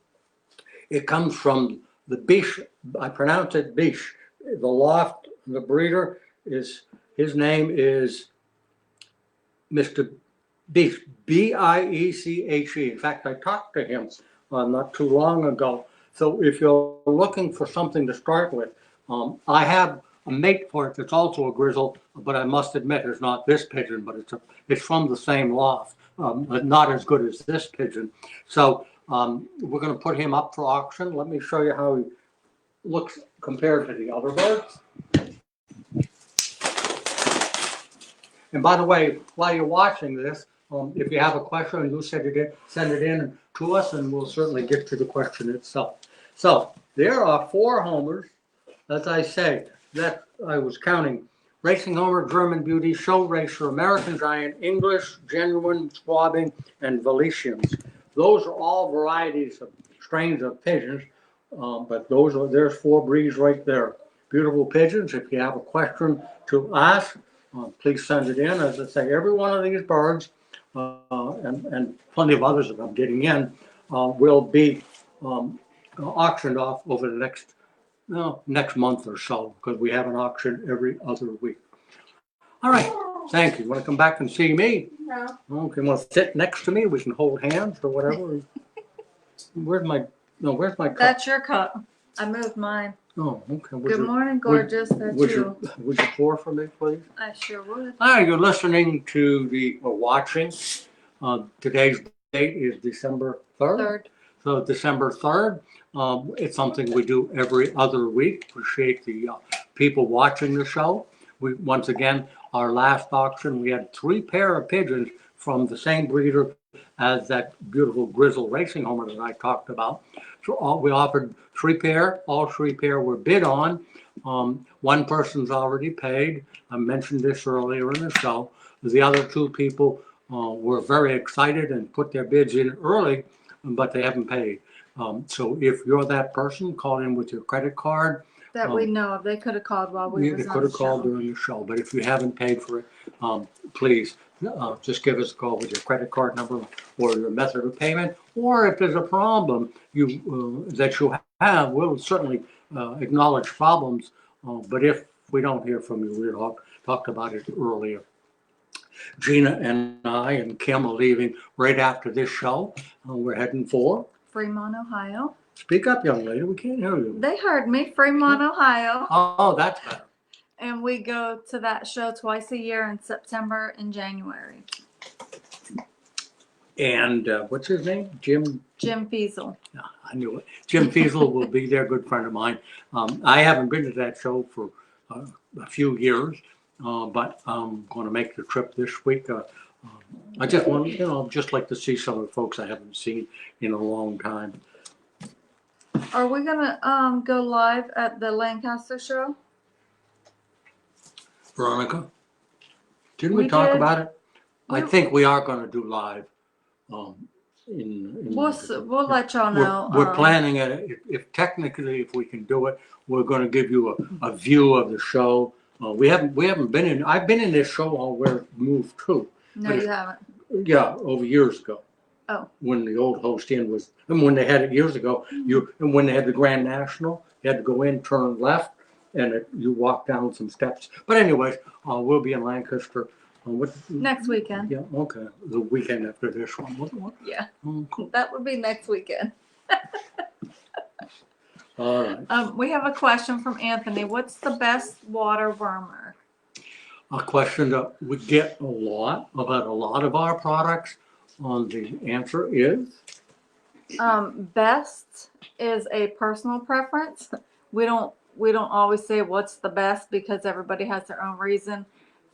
It comes from the Biche. I pronounce it Biche. The loft, the breeder is, his name is Mr. Biche, Bieche. In fact, I talked to him not too long ago. So if you're looking for something to start with, I have a mate for it that's also a grizzle, but I must admit it's not this pigeon, but it's from the same loft, but not as good as this pigeon. So we're going to put him up for auction. Let me show you how he looks compared to the other birds. And by the way, while you're watching this, if you have a question, you send it in to us, and we'll certainly get to the question itself. So there are 4 homers, as I say, that I was counting: Racing Homer, German Beauty, Show Racer, American Giant, English, Genuine, Swabbing, and Valetians. Those are all varieties of strains of pigeons, but there's 4 breeds right there. Beautiful pigeons. If you have a question to ask, please send it in. As I say, every one of these birds, and plenty of others that I'm getting in, will be auctioned off over the next month or so, because we have an auction every other week. All right, thank you. Want to come back and see me? No. Okay, want to sit next to me? We can hold hands or whatever. Where's my cup? That's your cup. I moved mine. Oh, okay. Good morning, gorgeous. That's you. Would you pour for me, please? I sure would. Hi, you're listening to or watching. Today's date is December 3rd. So December 3rd, it's something we do every other week. Appreciate the people watching the show. Once again, our last auction, we had 3 pair of pigeons from the same breeder as that beautiful grizzle racing homer that I talked about. So we offered 3 pair. All 3 pair were bid on. One person's already paid. I mentioned this earlier in the show. The other 2 people were very excited and put their bids in early, but they haven't paid. So if you're that person, call in with your credit card. That we know of. They could have called while we was on the show. They could have called during the show, but if you haven't paid for it, please just give us a call with your credit card number or your method of payment. Or if there's a problem that you have, we'll certainly acknowledge problems. But if we don't hear from you, we talked about it earlier. Gina and I and Kim are leaving right after this show. We're heading for Fremont, Ohio. Speak up, young lady. We can't hear you. They heard me. Fremont, Ohio. Oh, that's better. And we go to that show twice a year in September and January. And what's his name? Jim Fiesel. Yeah, I knew it. Jim Fiesel will be there, good friend of mine. I haven't been to that show for a few years, but I'm going to make the trip this week. I just want, just like to see some of the folks I haven't seen in a long time. Are we gonna go live at the Lancaster show? Veronica, didn't we talk about it? I think we are going to do live. We'll let y'all know. We're planning it. If technically, if we can do it, we're going to give you a view of the show. We haven't been in. I've been in this show where it moved to. No, you haven't. Yeah, over years ago. Oh. When the old host inn was, and when they had it years ago, and when they had the Grand National, you had to go in, turn left, and you walk down some steps. But anyways, we'll be in Lancaster. Next weekend. Yeah, okay. The weekend after this one. What? Yeah. Cool. That would be next weekend. All right. We have a question from Anthony. What's the best water wormer? A question that we get a lot about a lot of our products. The answer is? Best is a personal preference. We don't always say what's the best because everybody has their own reason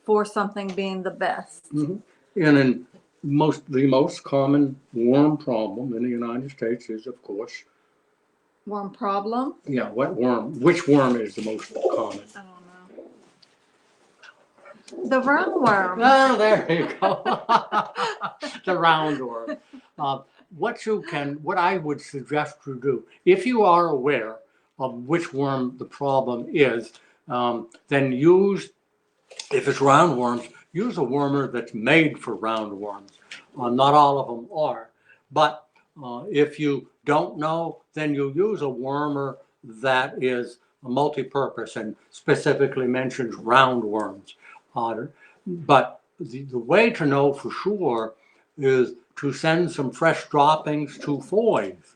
for something being the best. Mm-hmm. And in the most common worm problem in the United States is, of course, worm problem? Yeah, what worm? Which worm is the most common? I don't know. The roundworm. Oh, there you go. The roundworm. What I would suggest you do, if you are aware of which worm the problem is, then use if it's roundworms, use a wormer that's made for roundworms. Not all of them are, but if you don't know, then you use a wormer that is multi-purpose and specifically mentions roundworms. But the way to know for sure is to send some fresh droppings to Foy's.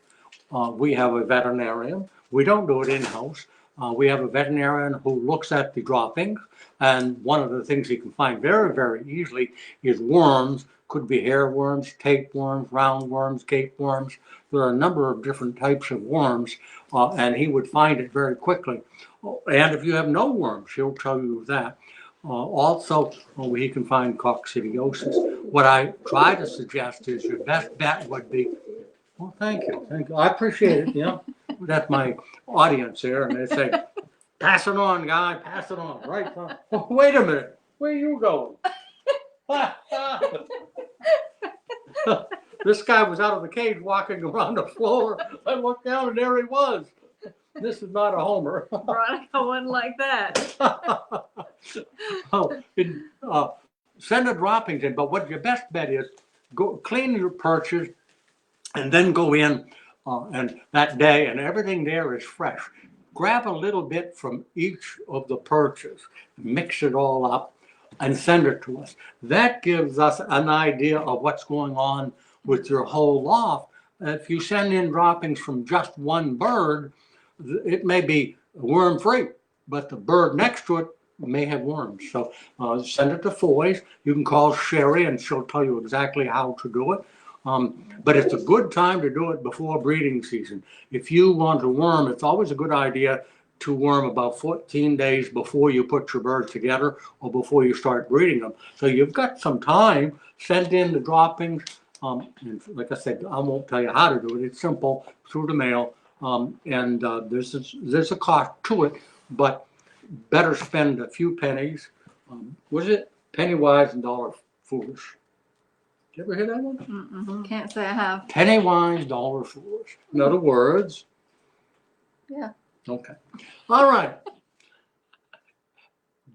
We have a veterinarian. We don't do it in-house. We have a veterinarian who looks at the droppings, and one of the things he can find very, very easily is worms. Could be hairworms, tapeworms, roundworms, gapeworms. There are a number of different types of worms, and he would find it very quickly. And if you have no worms, he'll tell you that. Also, he can find coccidiosis. What I try to suggest is your best bet would be, well, thank you. I appreciate it. Yeah, that's my audience here, and they say, pass it on, guy, pass it on. Right? Oh, wait a minute. Where are you going? This guy was out of the cage walking around the floor. I looked down and there he was. This is not a homer. Veronica wouldn't like that. Send the droppings in, but what your best bet is, go clean your perches and then go in and that day, and everything there is fresh. Grab a little bit from each of the perches, mix it all up, and send it to us. That gives us an idea of what's going on with your whole loft. If you send in droppings from just one bird, it may be worm-free, but the bird next to it may have worms. So send it to Foy's. You can call Sherry and she'll tell you exactly how to do it. But it's a good time to do it before breeding season. If you want to worm, it's always a good idea to worm about 14 days before you put your bird together or before you start breeding them. So you've got some time. Send in the droppings. And like I said, I won't tell you how to do it. It's simple, through the mail. There's a cost to it, but better spend a few pennies. Was it penny wise and dollar foolish? Did you ever hear that one? Mm-mm. Can't say I have. Penny wise, dollar foolish. In other words. Yeah. Okay. All right.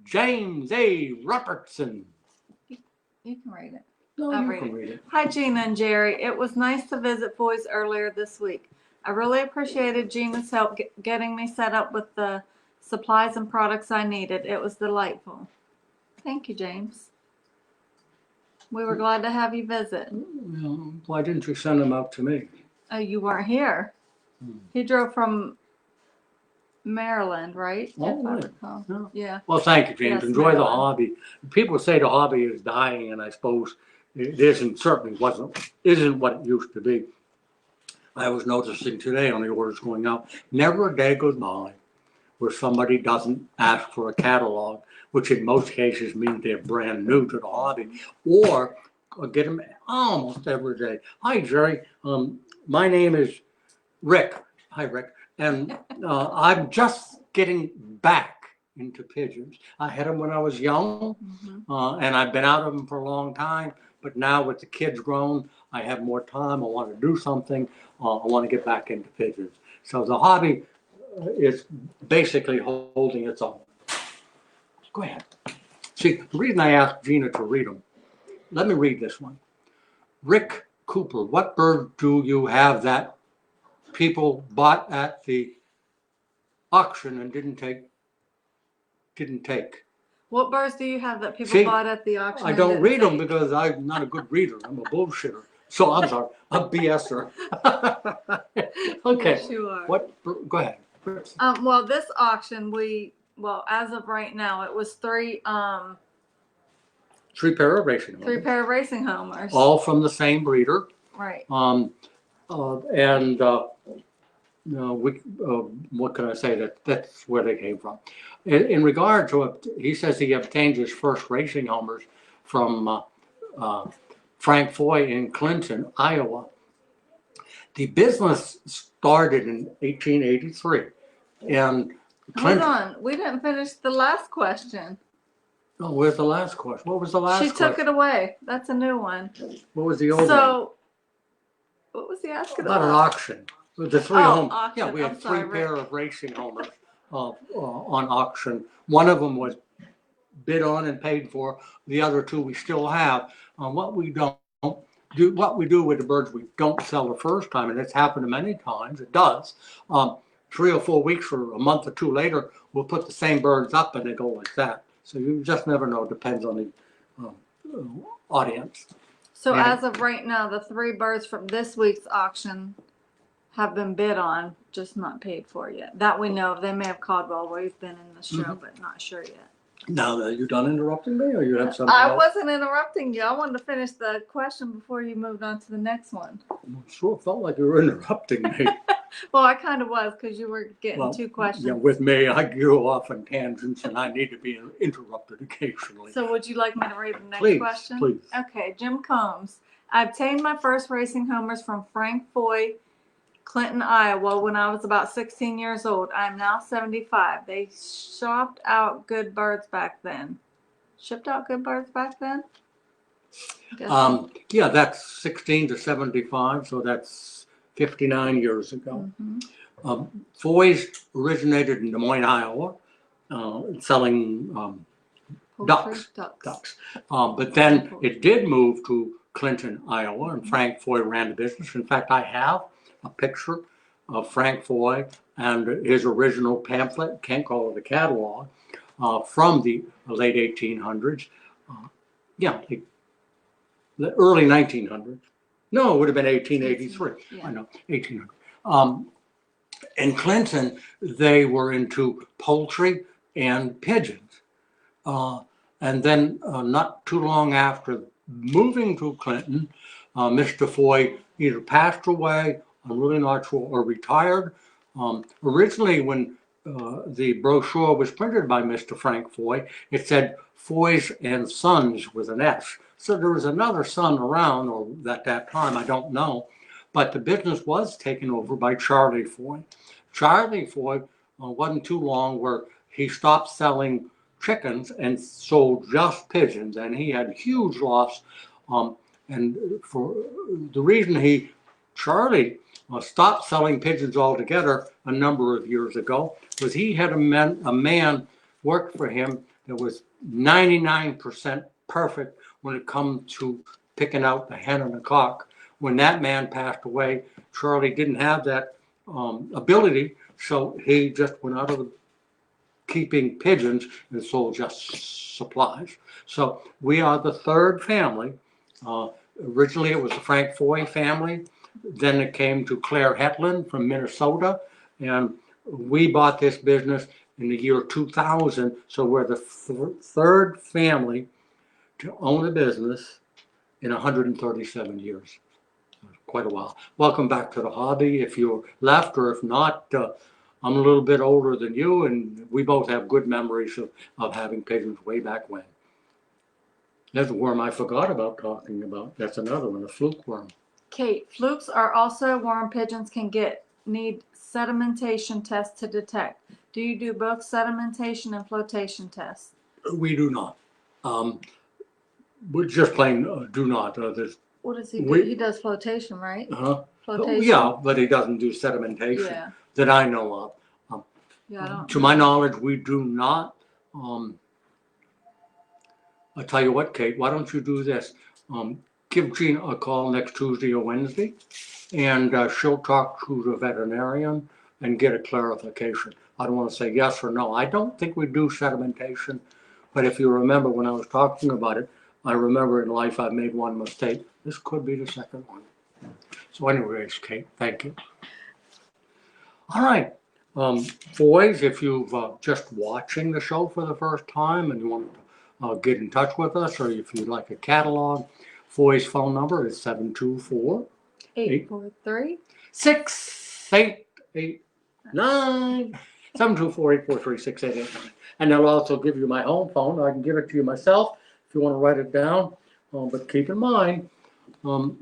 James A. Robertson. You can read it. No, I'll you read can it. read it. Hi, Gina and Jerry. It was nice to visit Foy's earlier this week. I really appreciated Gina's help getting me set up with the supplies and products I needed. It was delightful. Thank you, James. We were glad to have you visit. Well, why didn't you send them out to me? Oh, you weren't here. He drove from Maryland, right? Oh, If I right. recall. Yeah. Yeah. Well, thank you, James. Yes, Enjoy the Maryland. hobby. People say the hobby is dying, and I suppose it isn't. Certainly isn't what it used to be. I was noticing today on the orders going out, never a day goes by where somebody doesn't ask for a catalog, which in most cases means they're brand new to the hobby, or get them almost every day. Hi, Jerry. My name is Rick. Hi, Rick. And I'm just getting back into pigeons. I had them when I was young, and I've been out of them for a long time. But now with the kids grown, I have more time. I want to do something. I want to get back into pigeons. So the hobby is basically holding its own. Go ahead. See, the reason I asked Gina to read them, let me read this one. Rick Cooper, what bird do you have that people bought at the auction and didn't take? What birds do you have that people See, bought at the auction? I and don't didn't read them take? because I'm not a good reader. I'm a bullshitter. So I'm sorry, I'm a BSer. Okay. Yes, you are. Go ahead. Well, this auction, as of right now, it was three Three pair of racing homers. pair of racing homers. All from the same breeder. Right. What can I say? That's where they came from. In regard to it, he says he obtained his first racing homers from Frank Foy in Clinton, Iowa. The business started in 1883, and Hold on, we didn't finish the last question. Oh, where's the last question? What was the last She question? took it away. That's a new one. What was the old one? So, what was he asking About an auction. The three auction. Yeah, we had I'm sorry, three pair of racing homers on auction. One of them was bid on and paid for. The other two we still have. What we do with the birds we don't sell the first time, and it's happened many times. It does. 3 or 4 weeks or a month or two later, we'll put the same birds up and they go like that. So you just never know. It depends on the audience. So Yeah. as of right now, the 3 birds from this week's auction have been bid on, just not paid for yet. That we know of. They may have called while we've been in the show, but not sure yet. Now, are you done interrupting me, or you have something I else? wasn't interrupting you. I wanted to finish the question before you moved on to the next one. Sure felt like you were interrupting me. Well, I kind of was because you were getting Well, 2 questions. Yeah, with me, I go off on tangents, and I need to be interrupted occasionally. So would you like me to read the next Please, question? please. Okay, Jim Combs. I obtained my first racing homers from Frank Foy, Clinton, Iowa, when I was about 16 years old. I am now 75. They shipped out good birds back then. Shipped out good birds back then? Yeah, that's 16 to 75, so that's 59 years ago. Foy's originated in Des Moines, Iowa, selling ducks. But then it did move to Clinton, Iowa, and Frank Foy ran the business. In fact, I have a picture of Frank Foy and his original pamphlet, can't call it a catalog, from the late 1800s. The early 1900s. No, it would have been 1883. Yeah. I know, 1800. In Clinton, they were into poultry and pigeons. And then not too long after moving to Clinton, Mr. Foy either passed away, I'm really not sure, or retired. Originally, when the brochure was printed by Mr. Frank Foy, it said Foys and Sons with an S. So there was another son around, or at that time, I don't know. But the business was taken over by Charlie Foy. Charlie Foy wasn't too long where he stopped selling chickens and sold just pigeons, and he had huge loss. And for the reason Charlie stopped selling pigeons altogether a number of years ago was he had a man work for him that was 99% perfect when it comes to picking out the hen and the cock. When that man passed away, Charlie didn't have that ability, so he just went out of the keeping pigeons and sold just supplies. So we are the third family. Originally it was the Frank Foy family. Then it came to Claire Hetland from Minnesota. And we bought this business in the year 2000. So we're the third family to own a business in 137 years. Quite a while. Welcome back to the hobby. If you're left or if not, I'm a little bit older than you, and we both have good memories of having pigeons way back when. There's a worm I forgot about talking about. That's another one, a fluke worm. Kate, flukes are also a worm pigeons can need sedimentation tests to detect. Do you do both sedimentation and flotation tests? We do not. We just plain do not. What does he do? He does flotation, right? Flotation. Yeah, but he doesn't do sedimentation that I know of. To my knowledge, we do not. I'll tell you what, Kate, why don't you do this? Give Jean a call next Tuesday or Wednesday, and she'll talk to the veterinarian and get a clarification. I don't want to say yes or no. I don't think we do sedimentation, but if you remember when I was talking about it, I remember in life I made one mistake. This could be the second one. So anyways, Kate, thank you. All right. Boys, if you've just watching the show for the first time and you want to get in touch with us, or if you'd like a catalog, Foy's phone number is 724-843-6889. 724-843-6889. And they'll also give you my home phone. I can give it to you myself if you want to write it down. But keep in mind,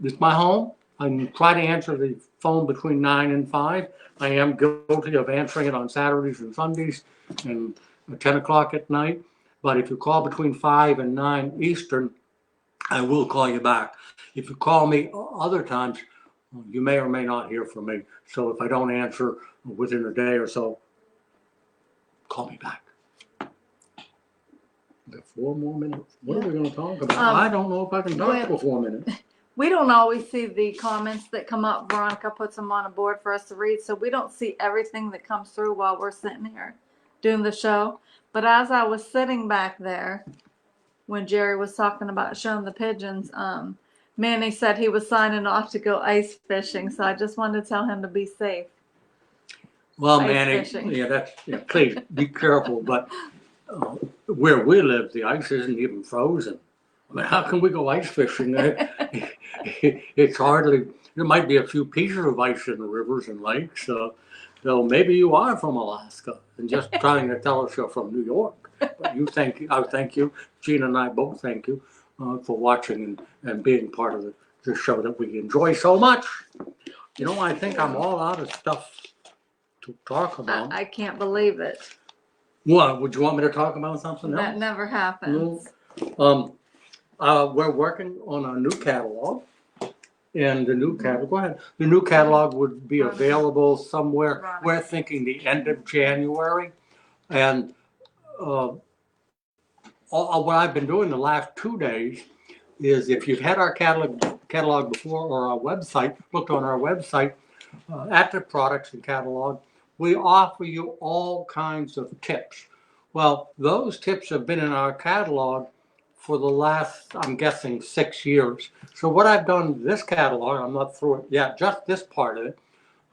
it's my home. I try to answer the phone between 9 and 5. I am guilty of answering it on Saturdays and Sundays and 10 o'clock at night. But if you call between 5 and 9 Eastern, I will call you back. If you call me other times, you may or may not hear from me. So if I don't answer within a day or so, call me back. Got 4 more minutes. What are we going to talk about? Um, I don't know if I can talk when- for 4 minutes. We don't always see the comments that come up. Veronica puts them on a board for us to read, so we don't see everything that comes through while we're sitting here doing the show. But as I was sitting back there, when Jerry was talking about showing the pigeons, Manny said he was signing off to go ice fishing, so I just wanted to tell him to be safe. Well, Ice Manny, fishing. please be careful. But where we live, the ice isn't even frozen. I mean, how can we go ice fishing? It's hardly, there might be a few pieces of ice in the rivers and lakes. So maybe you are from Alaska and just trying to tell us you're from New York. But I thank you. Gina and I both thank you for watching and being part of the show that we enjoy so much. You know, I think I'm all out of stuff to talk about. I can't believe it. What, would you want me to talk about something else? That never happens. No. We're working on a new catalog, and the new catalog. Go ahead. The new catalog would be available somewhere. We're thinking the end of January, and what I've been doing the last 2 days is, if you've had our catalog before, or our website, looked on our website at the products and catalog, we offer you all kinds of tips. Well, those tips have been in our catalog for the last, I'm guessing, 6 years. So what I've done this catalog, I'm not through it yet, just this part of it,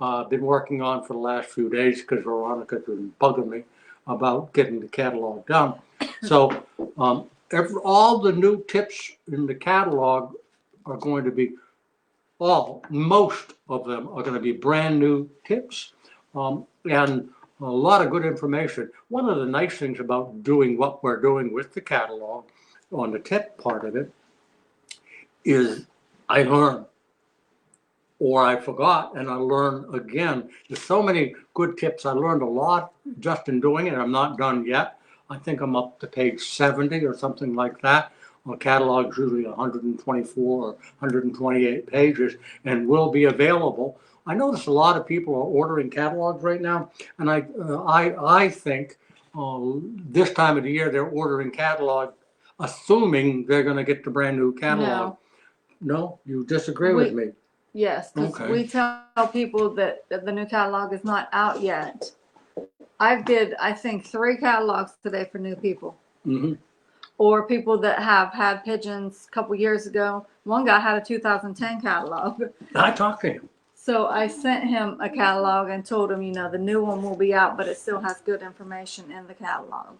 I've been working on for the last few days because Veronica's been bugging me about getting the catalog done. So all the new tips in the catalog are going to be, most of them are going to be brand new tips, and a lot of good information. One of the nice things about doing what we're doing with the catalog on the tip part of it is I learn, or I forgot and I learn again. There's so many good tips. I learned a lot just in doing it. I'm not done yet. I think I'm up to page 70 or something like that. Our catalog's usually 124 or 128 pages and will be available. I notice a lot of people are ordering catalogs right now, and I think this time of the year they're ordering catalog assuming they're going to get the brand new catalog. No, you disagree with me? Yes, because Okay. we tell people that the new catalog is not out yet. I think 3 catalogs today for new people. Mm-hmm. Or people that have had pigeons a couple years ago. One guy had a 2010 catalog. I talked to him. So I sent him a catalog and told him, the new one will be out, but it still has good information in the catalog.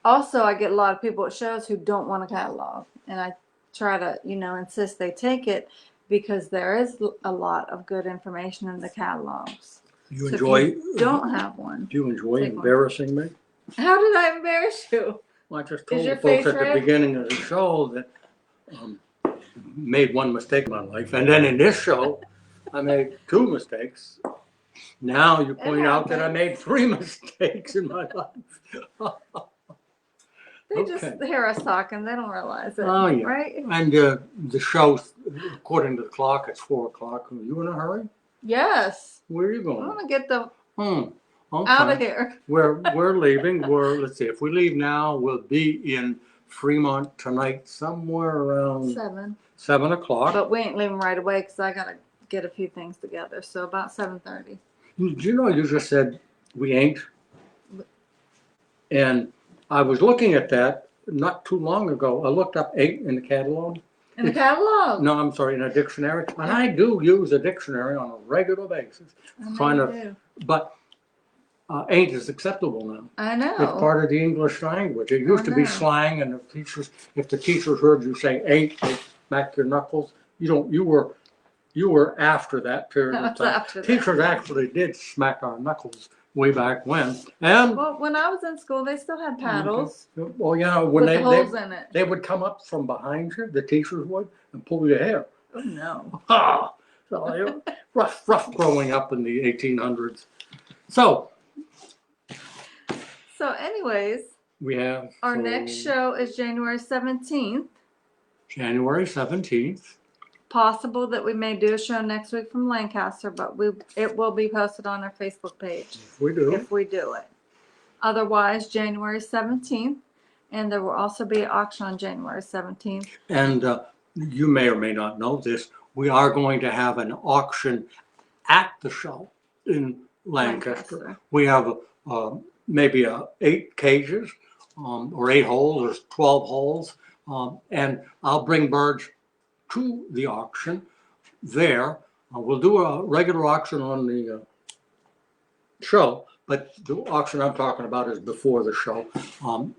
Also, I get a lot of people at shows who don't want a catalog, and I try to, insist they take it because there is a lot of good information in the catalogs. You So enjoy? if you don't have one. Do you enjoy take one. embarrassing me? How did I embarrass you? Well, I just told your the folks face at red? the beginning of the show that made one mistake in my life, and then in this show, I made 2 mistakes. Now you point out that I made 3 mistakes in my life. They just hear us talking. They don't realize it. Oh, yeah. Right? And the show, according to the clock, it's 4 o'clock. Are you in a hurry? Yes. Where are you I going? want to get the Okay. out of here. We're leaving. Let's see. If we leave now, we'll be in Fremont tonight, somewhere around 7 o'clock. But we ain't leaving right away because I gotta get a few things together. So about 7:30. Do you know you just said we ain't? And I was looking at that not too long ago. I looked up 8 in the catalog. In the catalog? No, I'm sorry, in a dictionary. And I do use a dictionary on a regular basis. But ain't is acceptable now. I know. It's part of the English language. It used to be slang, and if the teachers heard you say ain't, they'd smack your knuckles. You were after that period of time. Teachers actually did smack our knuckles way back when. And well, when I was in school, they still had paddles. Well, when with holes in it. They would come up from behind you. The teachers would and pull your hair. Oh no! So rough growing up in the 1800s. So anyways, we have our next show is January 17th. January 17th. Possible that we may do a show next week from Lancaster, but it will be posted on our Facebook page. If we do. If we do it. Otherwise, January 17th. And there will also be an auction on January 17th. And you may or may not know this, we are going to have an auction at the show in Lancaster. We have maybe 8 cages or 8 holes or 12 holes. And I'll bring birds to the auction there. We'll do a regular auction on the show, but the auction I'm talking about is before the show.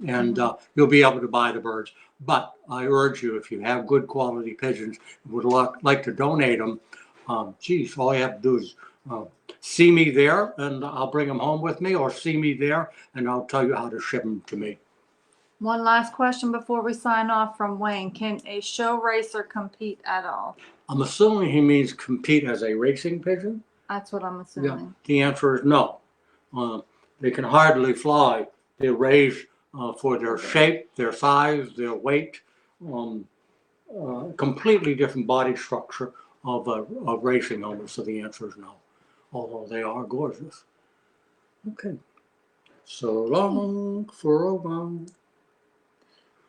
And you'll be able to buy the birds. But I urge you, if you have good quality pigeons and would like to donate them, geez, all you have to do is see me there and I'll bring them home with me, or see me there and I'll tell you how to ship them to me. One last question before we sign off from Wayne. Can a show racer compete at all? I'm assuming he means compete as a racing pigeon. That's what I'm Yeah, assuming. the answer is no. They can hardly fly. They raise for their shape, their size, their weight, completely different body structure of racing helmets. So the answer is no, although they are gorgeous. Okay. So long for a while.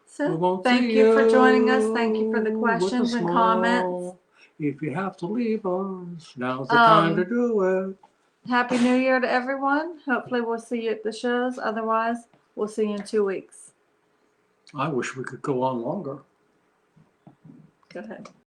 So thank you for joining us. Thank you for the questions and comments. If you have to leave us, now's the time to do it. Happy New Year to everyone. Hopefully we'll see you at the shows. Otherwise, we'll see you in 2 weeks. I wish we could go on longer. Go ahead.